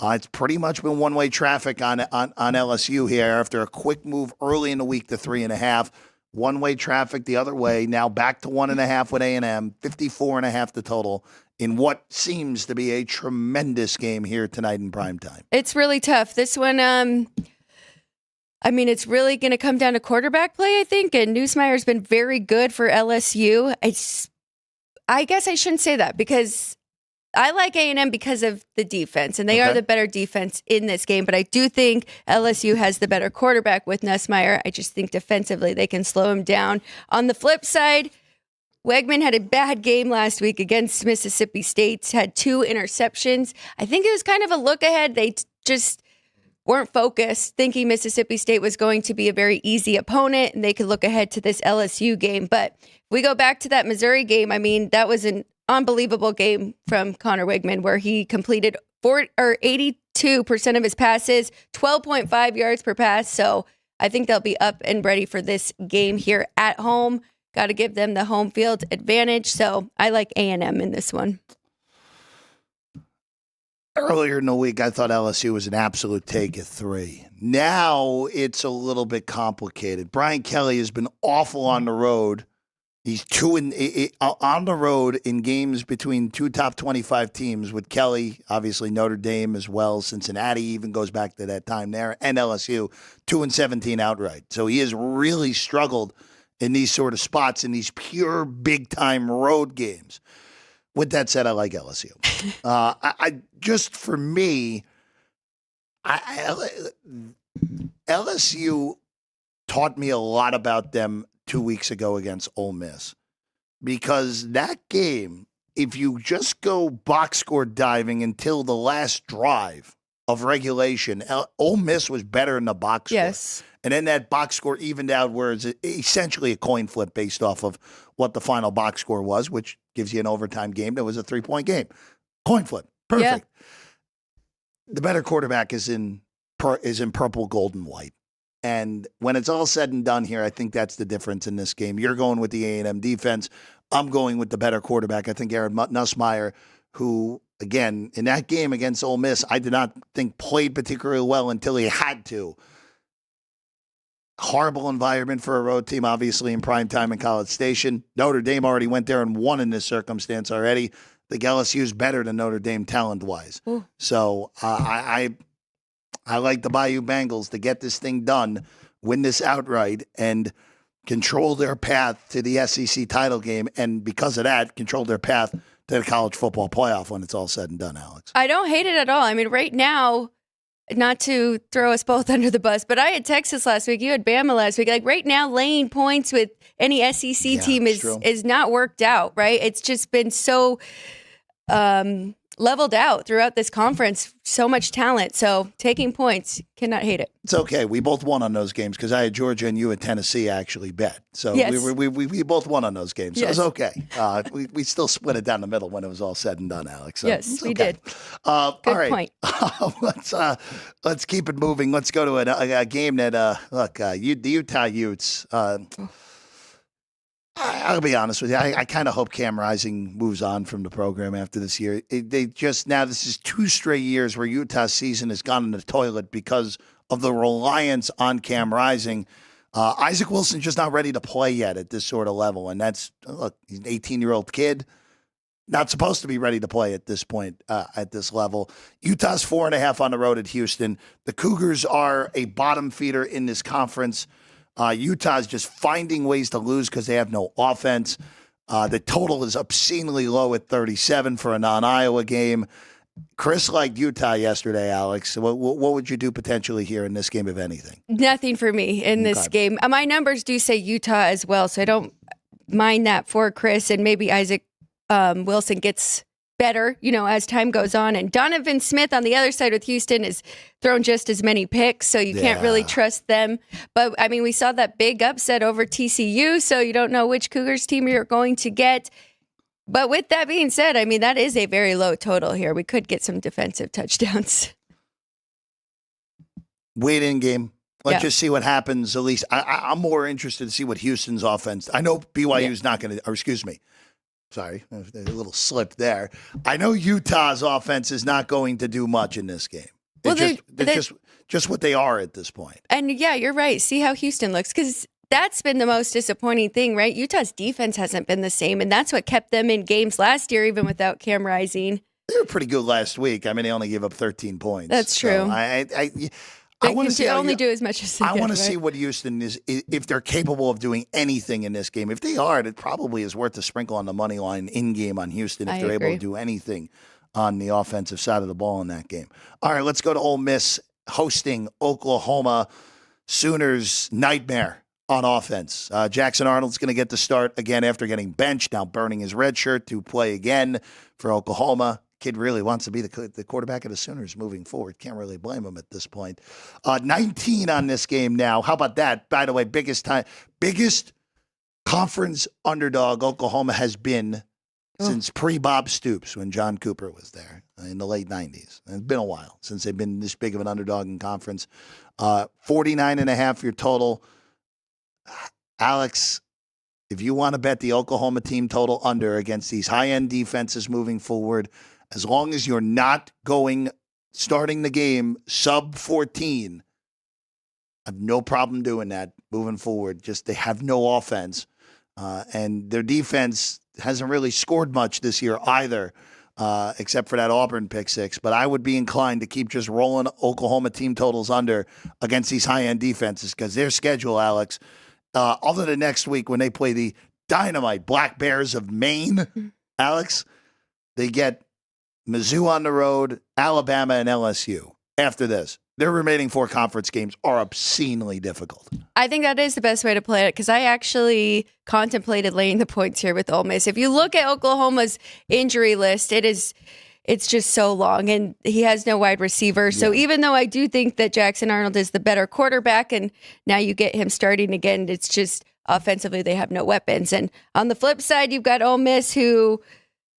It's pretty much been one-way traffic on LSU here after a quick move early in the week to 3.5. One-way traffic the other way. Now back to 1.5 with A&M. 54.5 the total in what seems to be a tremendous game here tonight in primetime. It's really tough. This one, it's really going to come down to quarterback play, I think. And Newsmeyer's been very good for LSU. I guess I shouldn't say that because I like A&M because of the defense, and they are the better defense in this game. But I do think LSU has the better quarterback with Nussmeier. I just think defensively they can slow him down. On the flip side, Wegman had a bad game last week against Mississippi State, had 2 interceptions. I think it was kind of a look ahead. They just weren't focused, thinking Mississippi State was going to be a very easy opponent and they could look ahead to this LSU game. But if we go back to that Missouri game, that was an unbelievable game from Connor Wegman where he completed 82% of his passes, 12.5 yards per pass. So I think they'll be up and ready for this game here at home. Got to give them the home field advantage. So I like A&M in this one. All Earlier in the week, I thought LSU was an absolute take at 3. Now it's a little bit complicated. Brian Kelly has been awful on the road. He's on the road in games between two top 25 teams with Kelly, obviously Notre Dame as well. Cincinnati even goes back to that time there, and LSU 2-17 outright. So he has really struggled in these sort of spots in these pure big time road games. With that said, I like LSU. I just for me, LSU taught me a lot about them 2 weeks ago against Ole Miss, because that game, if you just go box score diving until the last drive of regulation, Ole Miss was better in the box score. Yes. And then that box score evened out where it's essentially a coin flip based off of what the final box score was, which gives you an overtime game that was a 3-point game. Coin flip. Perfect. Yeah. The better quarterback is in purple, gold, and white. And when it's all said and done here, I think that's the difference in this game. You're going with the A&M defense. I'm going with the better quarterback. I think Aaron Nussmeier, who, again, in that game against Ole Miss, I did not think played particularly well until he had to. Horrible environment for a road team, obviously, in prime time in College Station. Notre Dame already went there and won in this circumstance already. The LSU is better than Notre Dame talent-wise. Ooh. So I like the Bayou Bengals to get this thing done, win this outright, and control their path to the SEC title game. And because of that, control their path to the college football playoff when it's all said and done, Alex. I don't hate it at all. I mean, right now, not to throw us both under the bus, but I had Texas last week. You had Bama last week. Like right now, laying points with any SEC team is not worked out, right? It's just been so leveled out throughout this conference. So much talent. So taking points, cannot hate it. It's okay. We both won on those games because I had Georgia and you at Tennessee actually bet. So yes. we both won on those games. So yes. It was okay. We still split it down the middle when it was all said and done, Alex. So yes, we did. Good all right. Point. Let's keep it moving. Let's go to a game that the Utah Utes. I'll be honest with you. I kind of hope Cam Rising moves on from the program after this year. This is 2 straight years where Utah's season has gone in the toilet because of the reliance on Cam Rising. Isaac Wilson's just not ready to play yet at this sort of level. And he's an 18-year-old kid, not supposed to be ready to play at this point, at this level. Utah's 4.5 on the road at Houston. The Cougars are a bottom feeder in this conference. Utah's just finding ways to lose because they have no offense. The total is obscenely low at 37 for a non-Iowa game. Chris liked Utah yesterday, Alex. What would you do potentially here in this game, if anything? Nothing for me in this game. My numbers do say Utah as well, so I don't mind that for Chris. And maybe Isaac Wilson gets better, as time goes on. And Donovan Smith on the other side with Houston is thrown just as many picks, so you can't really trust them. But, I mean, we saw that big upset over TCU, so you don't know which Cougars team you're going to get. But with that being said, I mean, that is a very low total here. We could get some defensive touchdowns. Wait in game. Let's just see what happens. At least I'm more interested to see what Houston's offense. I know BYU's not going to, or excuse me. Sorry, a little slip there. I know Utah's offense is not going to do much in this game. They're just what they are at this point. And yeah, you're right. See how Houston looks, because that's been the most disappointing thing, right? Utah's defense hasn't been the same, and that's what kept them in games last year, even without Cam Rising. They were pretty good last week. I mean, they only gave up 13 points. That's true. So I want to see do as much as they can, I want to see what Houston is, if they're capable of doing anything in this game. If they are, it probably is worth a sprinkle on the money line in game on Houston if they're able to do anything on the offensive side of the ball in that game. All right, let's go to Ole Miss hosting Oklahoma. Sooners nightmare on offense. Jackson Arnold's going to get the start again after getting benched, now burning his red shirt to play again for Oklahoma. Kid really wants to be the quarterback of the Sooners moving forward. Can't really blame him at this point. 19 on this game now. How about that? By the way, biggest conference underdog Oklahoma has been since pre-Bob Stoops, when John Cooper was there in the late 90s. It's been a while since they've been this big of an underdog in conference. 49.5 your total. Alex, if you want to bet the Oklahoma team total under against these high-end defenses moving forward, As long as you're not starting the game sub 14, I have no problem doing that moving forward. Just they have no offense. And their defense hasn't really scored much this year either, except for that Auburn pick six. But I would be inclined to keep just rolling Oklahoma team totals under against these high-end defenses because their schedule, Alex, other than next week when they play the dynamite Black Bears of Maine, Alex, they get Mizzou on the road, Alabama, and LSU after this. Their remaining 4 conference games are obscenely difficult. I think that is the best way to play it because I actually contemplated laying the points here with Ole Miss. If you look at Oklahoma's injury list, it's just so long, and he has no wide receiver. So even though I do think that Jackson Arnold is the better quarterback, and now you get him starting again, it's just offensively they have no weapons. And on the flip side, you've got Ole Miss who,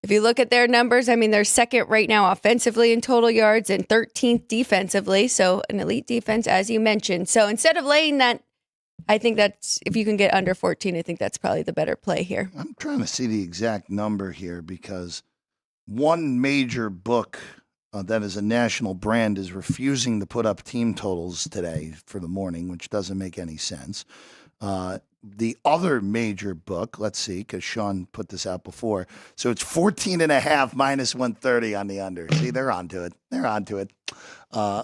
if you look at their numbers, I mean, they're second right now offensively in total yards and 13th defensively. So an elite defense, as you mentioned. So instead of laying that, I think that's, if you can get under 14, I think that's probably the better play here. I'm trying to see the exact number here because one major book that is a national brand is refusing to put up team totals today for the morning, which doesn't make any sense. The other major book, let's see, because Sean put this out before. So it's 14.5 minus 130 on the under. See, they're onto it. They're onto it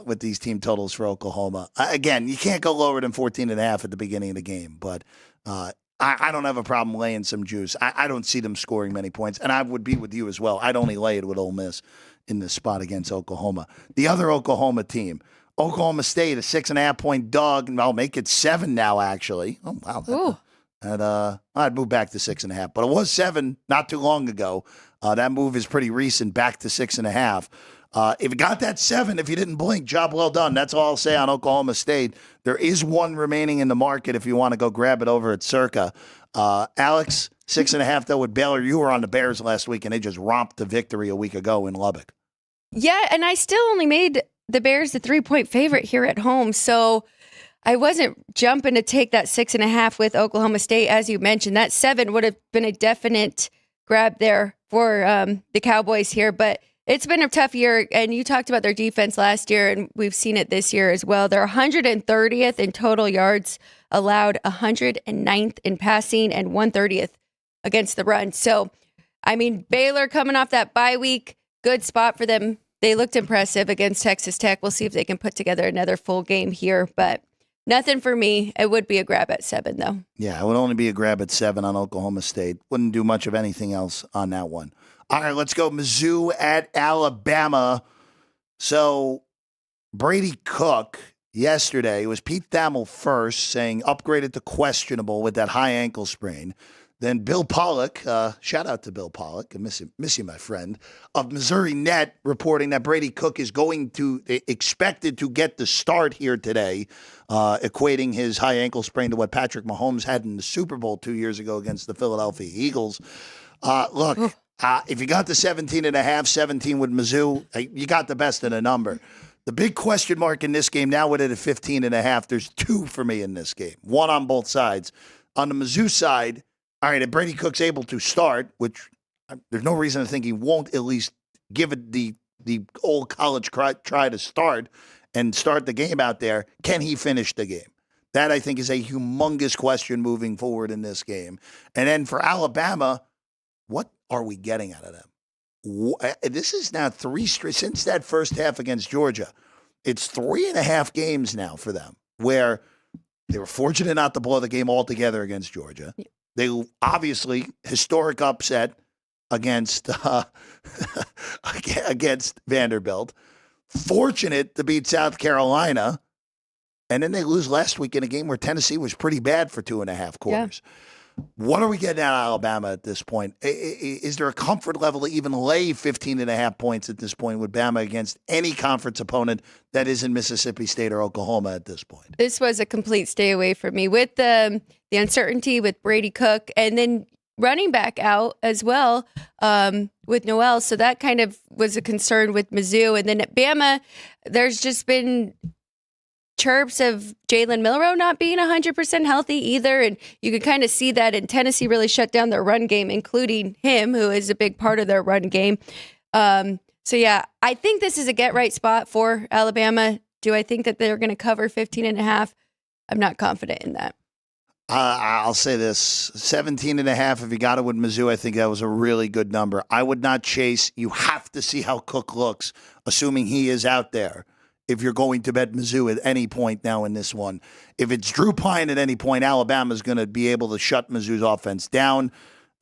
with these team totals for Oklahoma. Again, you can't go lower than 14.5 at the beginning of the game, but I don't have a problem laying some juice. I don't see them scoring many points, and I would be with you as well. I'd only lay it with Ole Miss in this spot against Oklahoma. The other Oklahoma team, Oklahoma State, a 6.5-point dog, and I'll make it 7 now, actually. Oh, wow. I'd move back to 6.5, but it was 7 not too long ago. That move is pretty recent, back to 6.5. If you got that 7, if you didn't blink, job well done. That's all I'll say on Oklahoma State. There is one remaining in the market if you want to go grab it over at Circa. Alex, 6.5, though, with Baylor. You were on the Bears last week, and they just romped the victory a week ago in Lubbock. Yeah, and I still only made the Bears the 3-point favorite here at home. So I wasn't jumping to take that 6.5 with Oklahoma State. As you mentioned, that 7 would have been a definite grab there for the Cowboys here. But it's been a tough year, and you talked about their defense last year, and we've seen it this year as well. They're 130th in total yards allowed, 109th in passing, and 130th against the run. So, I mean, Baylor coming off that bye week, good spot for them. They looked impressive against Texas Tech. We'll see if they can put together another full game here, but nothing for me. It would be a grab at 7, though. Yeah, it would only be a grab at 7 on Oklahoma State. Wouldn't do much of anything else on that one. All right, let's go Mizzou at Alabama. So Brady Cook yesterday, it was Pete Thamel first saying upgraded to questionable with that high ankle sprain. Then Bill Pollock, shout out to Bill Pollock, I miss you, my friend, of Missouri Net, reporting that Brady Cook is expected to get the start here today, equating his high ankle sprain to what Patrick Mahomes had in the Super Bowl 2 years ago against the Philadelphia Eagles. Look, if you got the 17.5, 17 with Mizzou, you got the best of the number. The big question mark in this game now with it at 15.5, there's 2 for me in this game, one on both sides. On the Mizzou side, all right, if Brady Cook's able to start, which there's no reason to think he won't at least give it the old college try to start and start the game out there, can he finish the game? That, I think, is a humongous question moving forward in this game. And then for Alabama, what are we getting out of them? This is now 3 straight, since that first half against Georgia, it's 3.5 games now for them where they were fortunate not to blow the game altogether against Georgia. They obviously historic upset against against Vanderbilt. Fortunate to beat South Carolina, and then they lose last week in a game where Tennessee was pretty bad for 2.5 quarters. Yeah. What are we getting out of Alabama at this point? Is there a comfort level to even lay 15.5 points at this point with Bama against any conference opponent that isn't Mississippi State or Oklahoma at this point? This was a complete stay away for me with the uncertainty with Brady Cook and then running back out as well with Noel. So that kind of was a concern with Mizzou. And then at Bama, there's just been chirps of Jalen Milroe not being 100% healthy either. And you can kind of see that in Tennessee really shut down their run game, including him, who is a big part of their run game. So, yeah, I think this is a get-right spot for Alabama. Do I think that they're going to cover 15.5? I'm not confident in that. I'll say this, 17.5, if you got it with Mizzou, I think that was a really good number. I would not chase. You have to see how Cook looks, assuming he is out there, if you're going to bet Mizzou at any point now in this one. If it's Drew Pine at any point, Alabama's going to be able to shut Mizzou's offense down.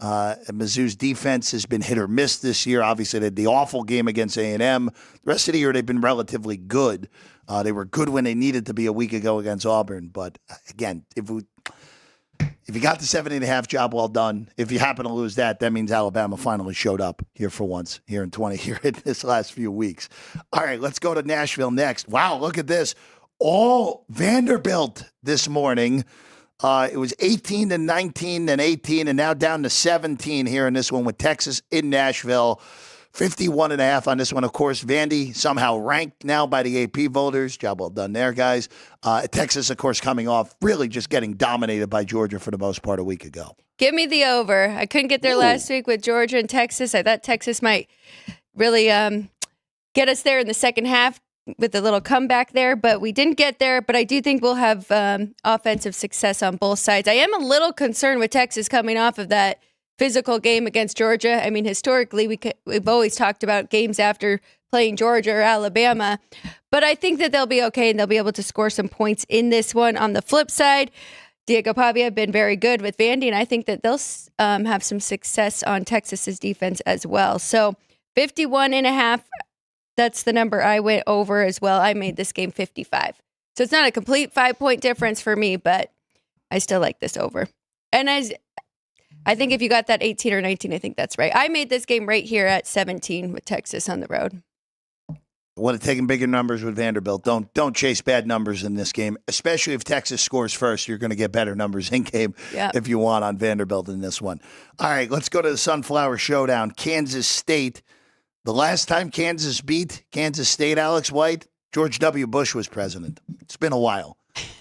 Mizzou's defense has been hit or miss this year. Obviously, they had the awful game against A&M. The rest of the year, they've been relatively good. They were good when they needed to be a week ago against Auburn. But, again, if you got the 7.5, job well done. If you happen to lose that means Alabama finally showed up here for once, here in this last few weeks. All right, let's go to Nashville next. Wow, look at this. All Vanderbilt this morning. It was 18 and 19 and 18 and now down to 17 here in this one with Texas in Nashville. 51.5 on this one. Of course, Vandy somehow ranked now by the AP voters. Job well done there, guys. Texas, of course, coming off really just getting dominated by Georgia for the most part a week ago. Give me the over. I couldn't get there last week with Georgia and Texas. I thought Texas might really get us there in the second half with a little comeback there, but we didn't get there. But I do think we'll have offensive success on both sides. I am a little concerned with Texas coming off of that physical game against Georgia. I mean, historically, we've always talked about games after playing Georgia or Alabama, but I think that they'll be okay and they'll be able to score some points in this one. On the flip side, Diego Pavia have been very good with Vandy, and I think that they'll have some success on Texas's defense as well. So 51.5, that's the number I went over as well. I made this game 55. So it's not a complete 5-point difference for me, but I still like this over. And I think if you got that 18 or 19, I think that's right. I made this game right here at 17 with Texas on the road. I would have taken bigger numbers with Vanderbilt. Don't chase bad numbers in this game, especially if Texas scores first. You're going to get better numbers in game if you want on Vanderbilt in this one. All right, let's go to the Sunflower Showdown. Kansas State. The last time Kansas beat Kansas State, Alex White, George W. Bush was president. It's been a while.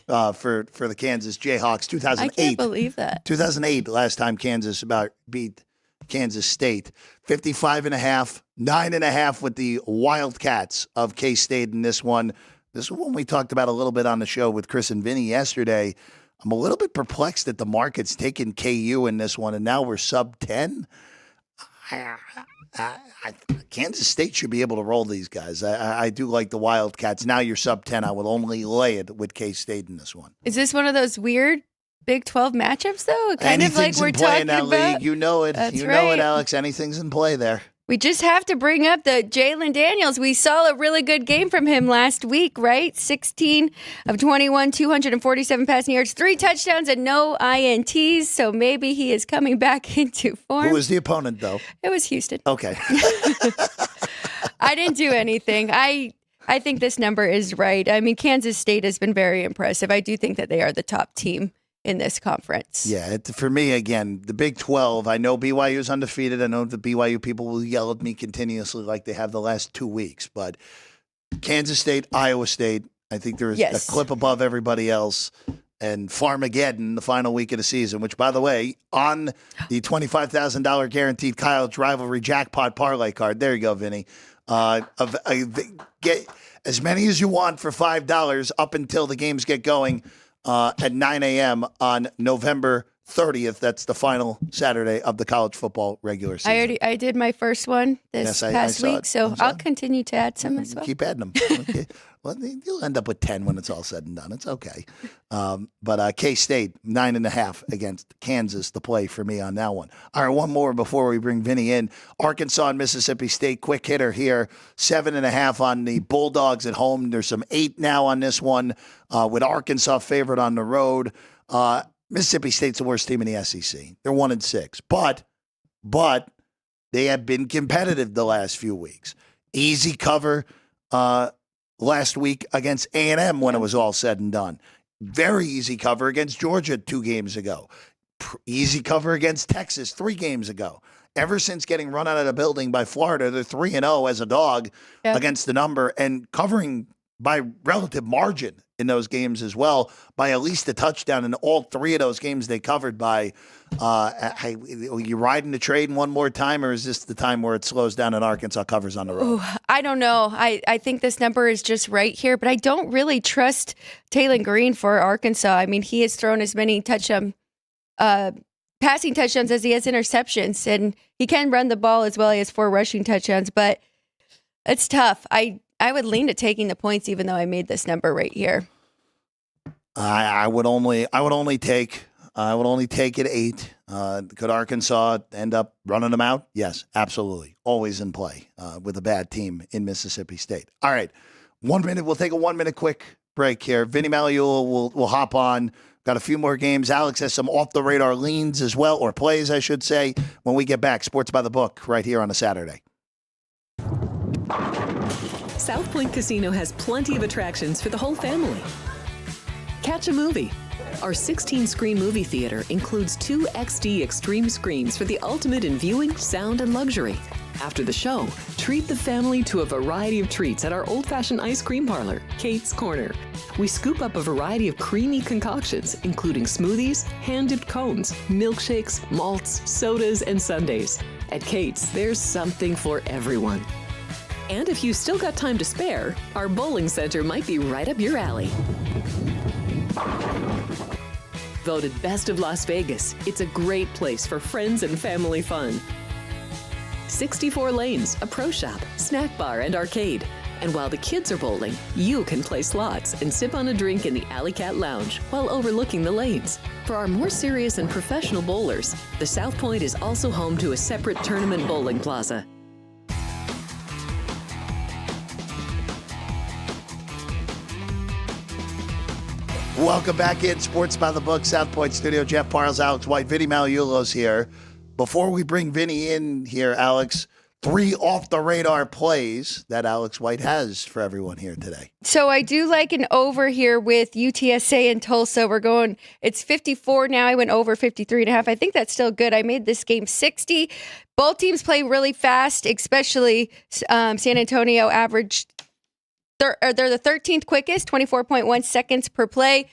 For the Kansas Jayhawks, 2008. I can't believe that. 2008, last time Kansas beat Kansas State. 55.5, 9.5 with the Wildcats of K-State in this one. This is one we talked about a little bit on the show with Chris and Vinny yesterday. I'm a little bit perplexed that the market's taken KU in this one, and now we're sub 10. Kansas State should be able to roll these guys. I do like the Wildcats. Now you're sub 10. I will only lay it with K-State in this one. Is this one of those weird Big 12 matchups, though? Kind Anything's of like we're in play talking in that about. league. You know it. That's you right. know it, Alex. Anything's in play there. We just have to bring up the Jalen Daniels. We saw a really good game from him last week, right? 16 of 21, 247 passing yards, 3 touchdowns, and no INTs. So maybe he is coming back into form. Who was the opponent, though? It was Houston. Okay. I didn't do anything. I think this number is right. I mean, Kansas State has been very impressive. I do think that they are the top team in this conference. Yeah, for me, again, the Big 12, I know BYU is undefeated. I know the BYU people will yell at me continuously like they have the last 2 weeks. But Kansas State, Iowa State, I think there is a clip above everybody else. And Farmageddon, the final week of the season, which, by the way, on the $25,000 guaranteed college rivalry jackpot parlay card. There you go, Vinny. Get as many as you want for $5 up until the games get going. At 9 a.m. on November 30th. That's the final Saturday of the college football regular season. I did my first one this past week, so I'll continue to add some as well. Keep adding them. Okay. Well, you'll end up with 10 when it's all said and done. It's okay. But K-State, 9.5 against Kansas, the play for me on that one. All right, one more before we bring Vinny in. Arkansas and Mississippi State, quick hitter here. 7.5 on the Bulldogs at home. There's some 8 now on this one with Arkansas favored on the road. Mississippi State's the worst team in the SEC. They're 1-6. But they have been competitive the last few weeks. Easy cover last week against A&M when it was all said and done. Very easy cover against Georgia 2 games ago. Easy cover against Texas 3 games ago. Ever since getting run out of the building by Florida, they're 3-0 as a dog against the number and covering by relative margin in those games as well by at least a touchdown. In all three of those games, they covered by. Are you riding the train one more time, or is this the time where it slows down and Arkansas covers on the road? Ooh, I don't know. I think this number is just right here, but I don't really trust Taylon Green for Arkansas. I mean, he has thrown as many passing touchdowns as he has interceptions, and he can run the ball as well. He has 4 rushing touchdowns, but it's tough. I would lean to taking the points, even though I made this number right here. I would only take it 8. Could Arkansas end up running them out? Yes, absolutely. Always in play with a bad team in Mississippi State. All right, 1 minute. We'll take a 1 minute quick break here. Vinny Magliulo will hop on. Got a few more games. Alex has some off the radar leans as well, or plays, I should say. When we get back, Sports by the Book right here on a Saturday. South Point Casino has plenty of attractions for the whole family. Catch a movie. Our 16-screen movie theater includes 2 XD Extreme screens for the ultimate in viewing, sound, and luxury. After the show, treat the family to a variety of treats at our old-fashioned ice cream parlor, Kate's Corner. We scoop up a variety of creamy concoctions, including smoothies, hand-dipped cones, milkshakes, malts, sodas, and sundaes. At Kate's, there's something for everyone. And if you still got time to spare, our bowling center might be right up your alley. Voted Best of Las Vegas, it's a great place for friends and family fun. 64 lanes, a pro shop, snack bar, and arcade. And while the kids are bowling, you can play slots and sip on a drink in the Alley Cat Lounge while overlooking the lanes. For our more serious and professional bowlers, the South Point is also home to a separate tournament bowling plaza. Welcome back in Sports by the Book, South Point Studio. Jeff Parles, Alex White, Vinny Magliulo's here. Before we bring Vinny in here, Alex, 3 off-the-radar plays that Alex White has for everyone here today. So I do like an over here with UTSA and Tulsa. It's 54 now. I went over 53.5. I think that's still good. I made this game 60. Both teams play really fast, especially San Antonio averaged they're the 13th quickest, 24.1 seconds per play.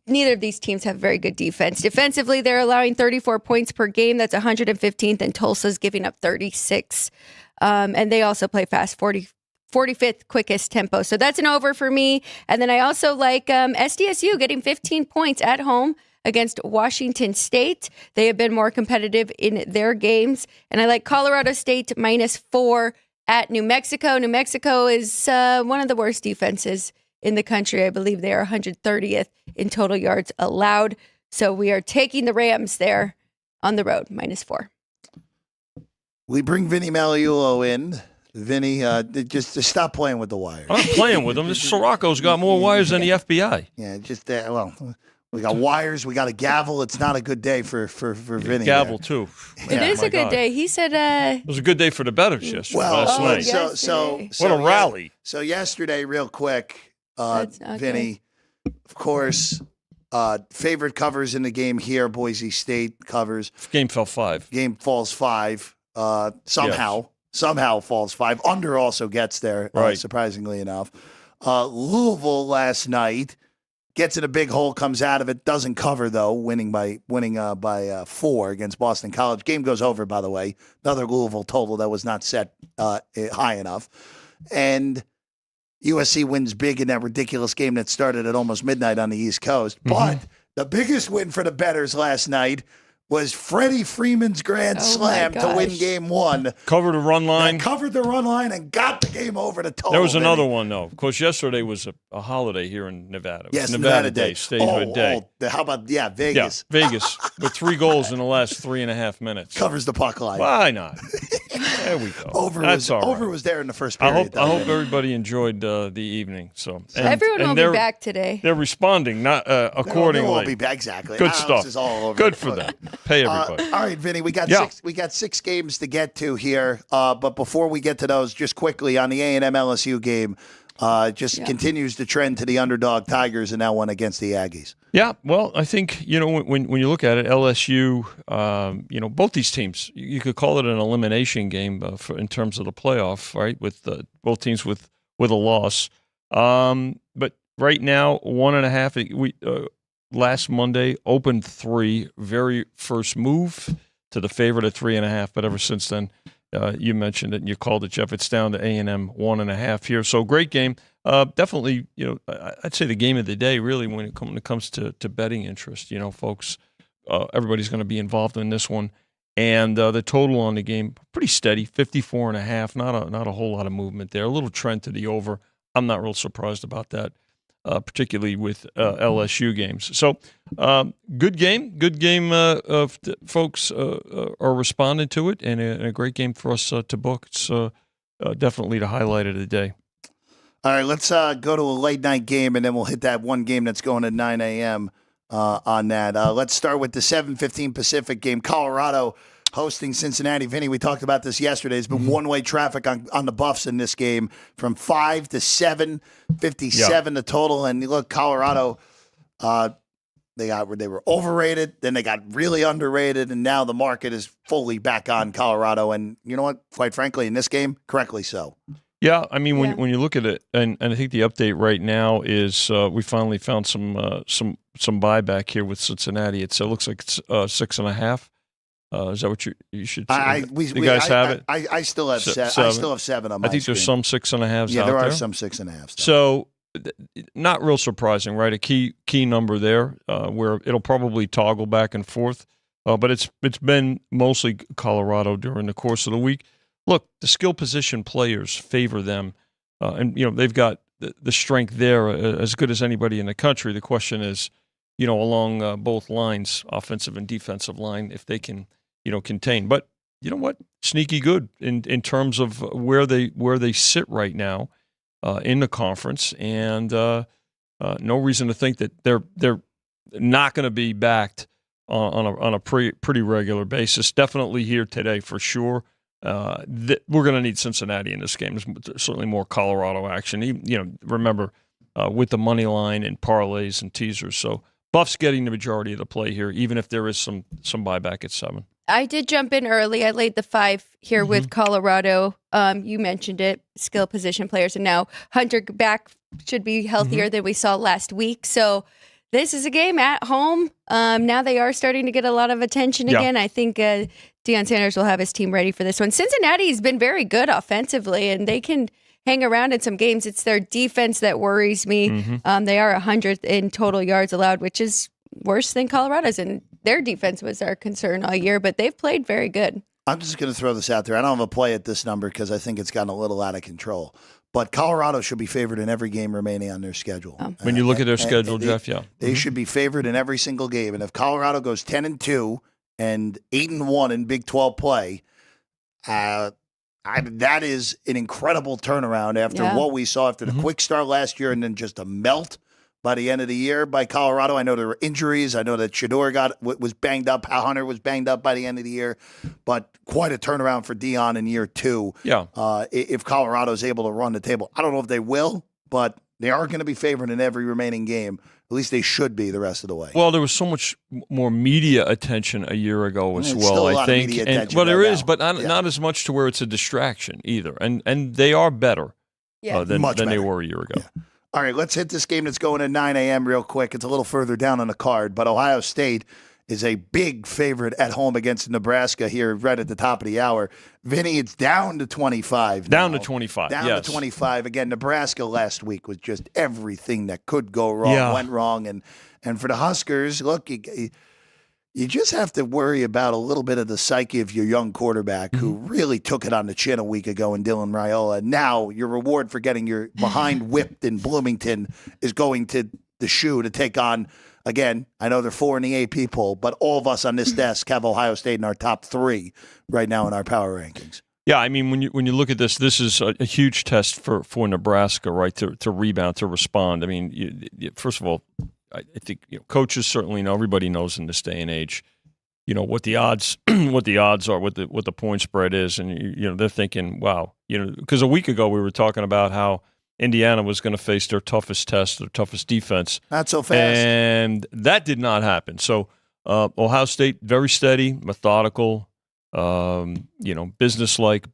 Neither of these teams have very good defense. Defensively, they're allowing 34 points per game. That's 115th, and Tulsa's giving up 36. And they also play fast, 45th quickest tempo. So that's an over for me. And then I also like SDSU getting 15 points at home against Washington State. They have been more competitive in their games. And I like Colorado State -4 at New Mexico. New Mexico is one of the worst defenses in the country. I believe they are 130th in total yards allowed. So we are taking the Rams there on the road, -4. We bring Vinny Magliulo in. Vinny, just stop playing with the wires. I'm not playing with them. This Sirocco's got more wires than the FBI. Yeah, we got wires. We got a gavel. It's not a good day for Vinny. Gavel, there. too. It is a good day. He said it was a good day for the bettors yesterday. Last night. Yesterday. What a rally. So yesterday, real quick, That's okay. Vinny, of course, favorite covers in the game here. Boise State covers. Game fell 5. Game falls 5. Somehow falls 5. Under also gets there, Right. Surprisingly enough. Louisville last night gets in a big hole, comes out of it, doesn't cover though, winning by 4 against Boston College. Game goes over, by the way. Another Louisville total that was not set high enough, and USC wins big in that ridiculous game that started at almost midnight on the East Coast. Mm-hmm. But the biggest win for the bettors last night was Freddie Freeman's grand slam to win game 1. Covered the run line. Covered the run line and got the game over to total. There was another one, though. Of course, yesterday was a holiday here in Nevada. It was Yes, Nevada Day, statehood day. How about, Vegas? Yeah, Vegas, with 3 goals in the last 3.5 minutes. Covers the puck line. Why not? There we go. Over was there in the first I period. hope everybody enjoyed the evening. So everyone will be back today. They're responding, not accordingly. They'll be back, exactly. Good Alex stuff. is all over Good the for foot. them. Pay everybody. All right, Vinny, we got 6 games to get to here. But before we get to those, just quickly on the A&M LSU game, continues to trend to the underdog Tigers in that one against the Aggies. Yeah, well, I think, when you look at it, LSU, both these teams, you could call it an elimination game in terms of the playoff, right, with both teams with a loss. But right now, 1.5. We last Monday opened 3, very first move to the favorite at 3.5. But ever since then, you mentioned it and you called it, Jeff. It's down to A&M 1.5 here. So great game. Definitely, I'd say the game of the day, really, when it comes to betting interest. Folks, everybody's going to be involved in this one. And the total on the game, pretty steady, 54.5. Not a whole lot of movement there. A little trend to the over. I'm not real surprised about that, particularly with LSU games. So good game. Folks are responding to it, and a great game for us to book. It's definitely the highlight of the day. All right, let's go to a late night game, and then we'll hit that one game that's going at 9 a.m. On that. Let's start with the 7:15 Pacific game. Colorado hosting Cincinnati. Vinny, we talked about this yesterday. There's been one-way traffic on the Buffs in this game from 5 to 7, 57 the total. And look, Colorado, they were overrated, then they got really underrated, and now the market is fully back on Colorado. And you know what? Quite frankly, in this game, correctly so. Yeah, I mean, when you look at it, and I think the update right now is we finally found some buyback here with Cincinnati. It looks like it's 6.5. Is that what you should say? You guys have it? I still have 7. I still have 7 on my I think there's some 6.5s out there. Yeah, there are some 6.5s. So not real surprising, right? A key number there where it'll probably toggle back and forth. But it's been mostly Colorado during the course of the week. Look, the skill position players favor them, and they've got the strength there as good as anybody in the country. The question is, along both lines, offensive and defensive line, if they can, contain. But you know what? Sneaky good in terms of where they sit right now in the conference, and no reason to think that they're not going to be backed on a pretty regular basis. Definitely here today for sure. We're going to need Cincinnati in this game. There's certainly more Colorado action. Remember with the money line and parlays and teasers. So Buff's getting the majority of the play here, even if there is some buyback at 7. I did jump in early. I laid the 5 here with Colorado. You mentioned it, skill position players, and now Hunter back should be healthier than we saw last week. So this is a game at home. Now they are starting to get a lot of attention again. I think Deion Sanders will have his team ready for this one. Cincinnati's been very good offensively, and they can hang around in some games. It's their defense that worries me. They are 100th in total yards allowed, which is worse than Colorado's, and their defense was our concern all year, but they've played very good. I'm just going to throw this out there. I don't have a play at this number because I think it's gotten a little out of control. But Colorado should be favored in every game remaining on their schedule. When you look at their schedule, Jeff, they should be favored in every single game. And if Colorado goes 10-2 and 8-1 in Big 12 play, that is an incredible turnaround after what we saw after the quick start last year and then just a melt by the end of the year by Colorado. I know there were injuries. I know that Shedeur was banged up. Hal Hunter was banged up by the end of the year. But quite a turnaround for Deion in year 2. Yeah. If Colorado is able to run the table. I don't know if they will, but they are going to be favored in every remaining game. At least they should be the rest of the way. Well, there was so much more media attention a year ago as well, still a lot I think. Of media attention there right is, now. but not as much to where it's a distraction either. And they are better than they were a year ago. Yeah. All right, let's hit this game that's going at 9 a.m. real quick. It's a little further down on the card, but Ohio State is a big favorite at home against Nebraska here right at the top of the hour. Vinny, it's down to 25 now. Down to 25, Down to 25. Again, Nebraska last week was just everything that could go wrong, went wrong. And for the Huskers, look, you just have to worry about a little bit of the psyche of your young quarterback who really took it on the chin a week ago in Dylan Raiola. Now your reward for getting your behind whipped in Bloomington is going to the shoe to take on, again, I know they're 4 in the AP poll, but all of us on this desk have Ohio State in our top 3 right now in our power rankings. Yeah, I mean, when you look at this is a huge test for Nebraska, right, to rebound, to respond. I mean, first of all, I think coaches certainly know. Everybody knows in this day and age, what the odds are, what the point spread is, and they're thinking, wow, because a week ago we were talking about how Indiana was going to face their toughest test, their toughest defense. Not so fast, and that did not happen. So Ohio State very steady, methodical, businesslike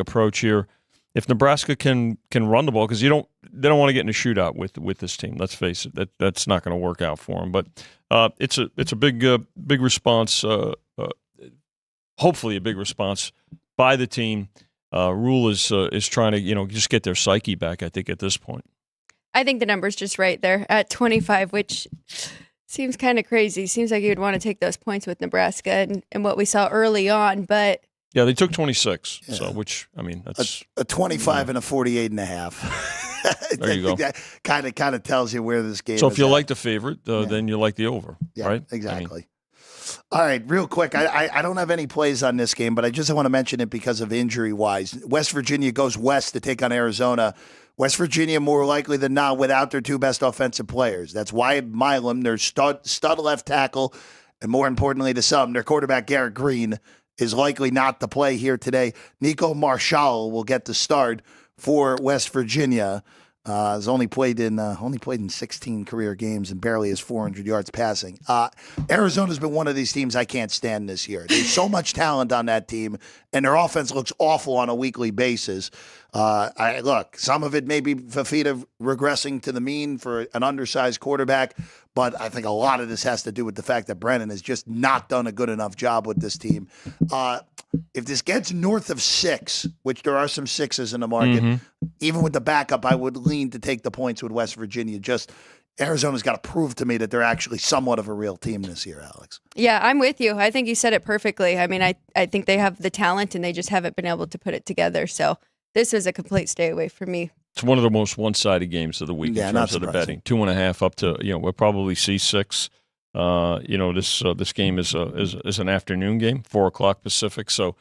approach here. If Nebraska can run the ball, because they don't want to get in a shootout with this team. Let's face it, that's not going to work out for them. But it's a big response. Hopefully, a big response by the team. Rule is trying to just get their psyche back. I think at this point. I think the number's just right there at 25, which seems kind of crazy. Seems like you would want to take those points with Nebraska and what we saw early on, but. Yeah, they took 26. Yeah. So, which I mean, that's a 25 and a 48.5. There you go. That kind of tells you where this game. So is if you at. like the favorite, then you like the over, Yeah, right? Exactly. All right, real quick. I don't have any plays on this game, but I just want to mention it because of injury-wise. West Virginia goes west to take on Arizona. West Virginia, more likely than not, without their two best offensive players. That's Wyatt Milam, their stud left tackle, and more importantly to some, their quarterback, Garrett Green, is likely not to play here today. Nico Marshall will get the start for West Virginia. Has only played in 16 career games and barely has 400 yards passing. Arizona's been one of these teams I can't stand this year. There's so much talent on that team, and their offense looks awful on a weekly basis. Look, some of it may be Fafita regressing to the mean for an undersized quarterback, but I think a lot of this has to do with the fact that Brennan has just not done a good enough job with this team. If this gets north of 6, which there are some 6s in the market, even with the backup, I would lean to take the points with West Virginia. Just Arizona's got to prove to me that they're actually somewhat of a real team this year, Alex. Yeah, I'm with you. I think you said it perfectly. I mean, I think they have the talent and they just haven't been able to put it together. So this was a complete stay away for me. It's one of the most one-sided games of the week in terms of the betting. 2.5 up to we'll probably see 6. This game is an afternoon game, 4:00 Pacific. So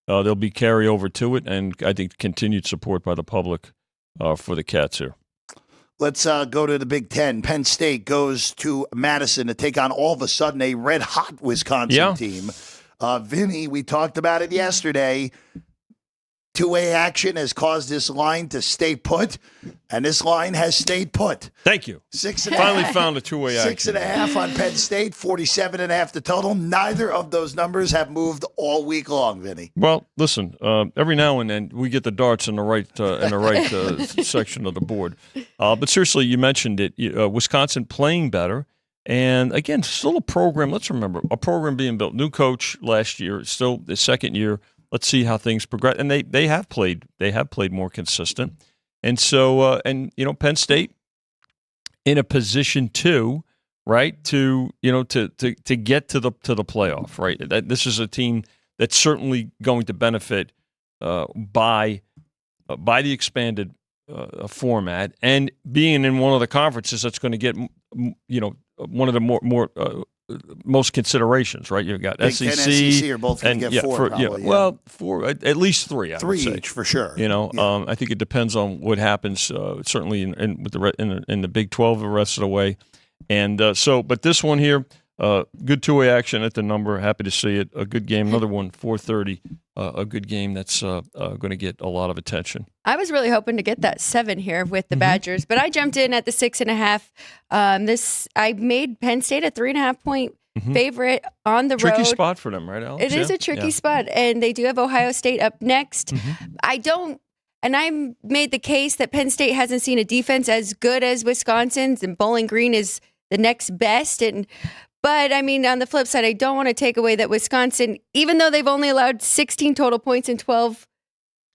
there'll be carryover to it, and I think continued support by the public for the Cats here. Let's go to the Big Ten. Penn State goes to Madison to take on all of a sudden a red-hot Wisconsin team. Vinny, we talked about it yesterday. Two-way action has caused this line to stay put, and this line has stayed put. Thank you. 6.5. Finally found a two-way action. 6.5 on Penn State, 47.5 the total. Neither of those numbers have moved all week long, Vinny. Well, listen. Every now and then we get the darts in the right section of the board. But seriously, you mentioned it. Wisconsin playing better, and again, still a program. Let's remember a program being built. New coach last year, still the second year. Let's see how things progress. And they have played more consistent. And so Penn State in a position to get to the playoff, right? This is a team that's certainly going to benefit by the expanded format and being in one of the conferences that's going to get one of the most considerations, right? You've got Big SEC, 10 SEC are both going to get 4. Well, 4 at least 3. I 3 would say. Each for sure. I think it depends on what happens. Certainly in the Big 12 the rest of the way, and but this one here, good two-way action at the number. Happy to see it. A good game. Another one, 4:30. A good game that's going to get a lot of attention. I was really hoping to get that 7 here with the Badgers, but I jumped in at the 6.5. I made Penn State a 3.5 point favorite on the road. Tricky spot for them, right, Alex? It is a tricky spot, and they do have Ohio State up next. I made the case that Penn State hasn't seen a defense as good as Wisconsin's, and Bowling Green is the next best. But, I mean, on the flip side, I don't want to take away that Wisconsin, even though they've only allowed 16 total points in 12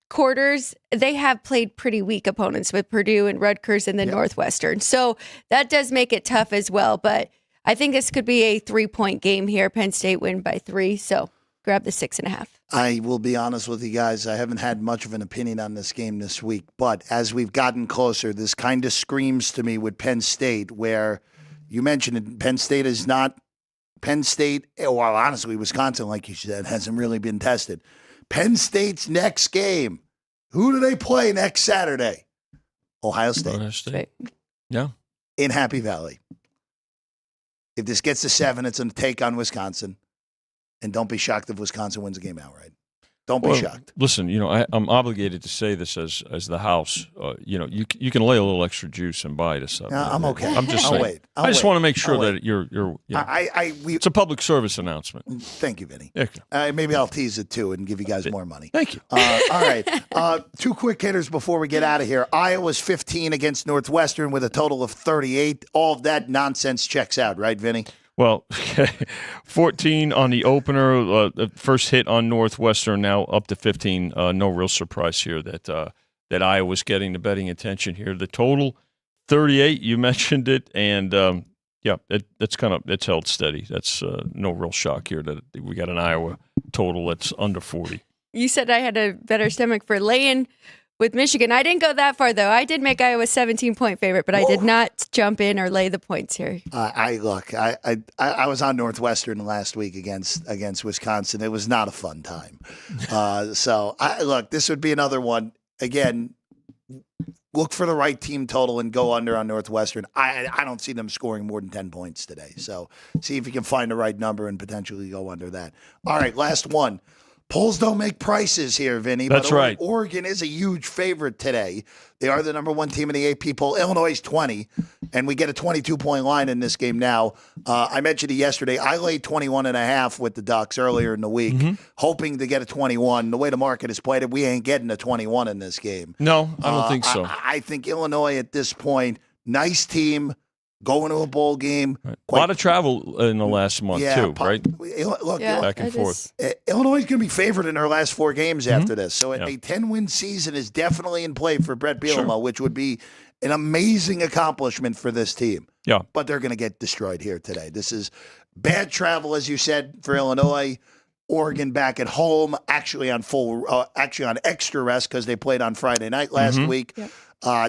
quarters, they have played pretty weak opponents with Purdue and Rutgers and the Northwestern. So that does make it tough as well. But I think this could be a 3-point game here. Penn State win by 3. So grab the 6.5. I will be honest with you guys. I haven't had much of an opinion on this game this week. But as we've gotten closer, this kind of screams to me with Penn State, where you mentioned it, Penn State, well, honestly, Wisconsin, like you said, hasn't really been tested. Penn State's next game, who do they play next Saturday? Ohio State. Right. Yeah. In Happy Valley. If this gets to 7, it's a take on Wisconsin. And don't be shocked if Wisconsin wins the game outright. Don't be shocked. Listen, I'm obligated to say this as the house. You can lay a little extra juice and buy this up. No, I'm okay. I'm just I'll saying. wait. I just want to make sure I'll that you're. It's a public service announcement. Thank you, Vinny. Yeah. Maybe I'll tease it too and give you guys more money. Thank you. All right. Two quick hitters before we get out of here. Iowa's 15 against Northwestern with a total of 38. All of that nonsense checks out, right, Vinny? Well, 14 on the opener, the first hit on Northwestern, now up to 15. No real surprise here that Iowa's getting the betting attention here. The total, 38, you mentioned it, and it's held steady. That's no real shock here that we got an Iowa total that's under 40. You said I had a better stomach for laying with Michigan. I didn't go that far, though. I did make Iowa 17-point favorite, but I did not jump in or lay the points here. I was on Northwestern last week against Wisconsin. It was not a fun time. This would be another one. Again, look for the right team total and go under on Northwestern. I don't see them scoring more than 10 points today. So see if you can find the right number and potentially go under that. All right, last one. Polls don't make prices here, Vinny. That's right. Oregon is a huge favorite today. They are the number one team in the AP poll. Illinois is 20, and we get a 22-point line in this game now. I mentioned it yesterday. I laid 21.5 with the Ducks earlier in the week, hoping to get a 21. The way the market has played it, we ain't getting a 21 in this game. No, I don't think so. I think Illinois at this point, nice team, going to a bowl game. Right. A lot of travel in the last month, too, right? Look, back and forth. Illinois is going to be favored in their last 4 games after this. So a 10-win season is definitely in play for Brett Bielema, which would be an amazing accomplishment for this team. Yeah. But they're going to get destroyed here today. This is bad travel, as you said, for Illinois. Oregon back at home, actually on extra rest because they played on Friday night last week. Yep.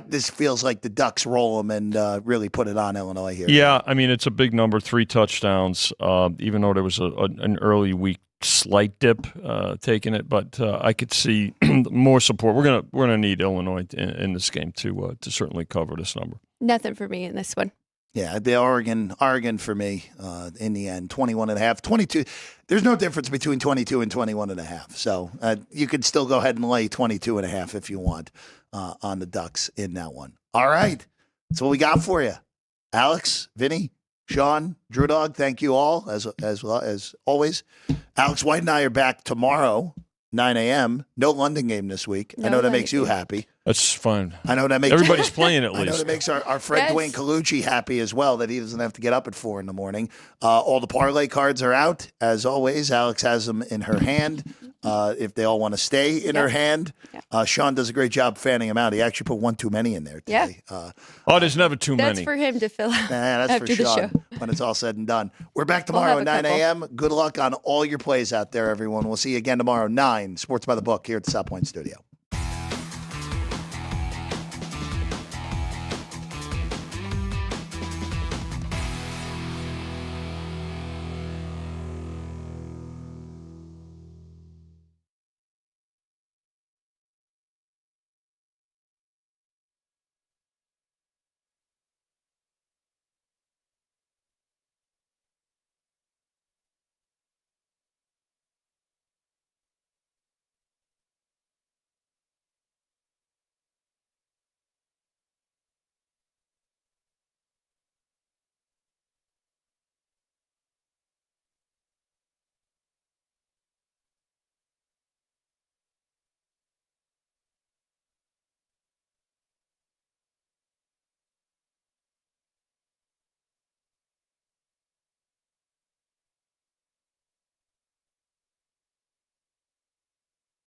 This feels like the Ducks roll them and really put it on Illinois here. Yeah, I mean, it's a big number, 3 touchdowns, even though there was an early week slight dip taking it. But I could see more support. We're gonna need Illinois in this game to certainly cover this number. Nothing for me in this one. Yeah, the Oregon for me in the end, 21.5, 22. There's no difference between 22 and 21.5. So you could still go ahead and lay 22.5 if you want on the Ducks in that one. All right. That's what we got for you. Alex, Vinny, Sean, Drew Dog, thank you all as well as always. Alex White and I are back tomorrow, 9 a.m. No London game this week. I know that makes you happy. That's fine. I know that makes everybody's playing at least. I know that makes our friend Dwayne Colucci happy as well, that he doesn't have to get up at 4 in the morning. All the parlay cards are out as always. Alex has them in her hand. If they all want to stay in her hand, Sean does a great job fanning them out. He actually put one too many in there today. There's never too many. That's for him to fill out that's after for the Sean show. when it's all said and done. We're back tomorrow at 9 a.m. Good luck on all your plays out there, everyone. We'll see you again tomorrow, 9, Sports by the Book here at the South Point Studio.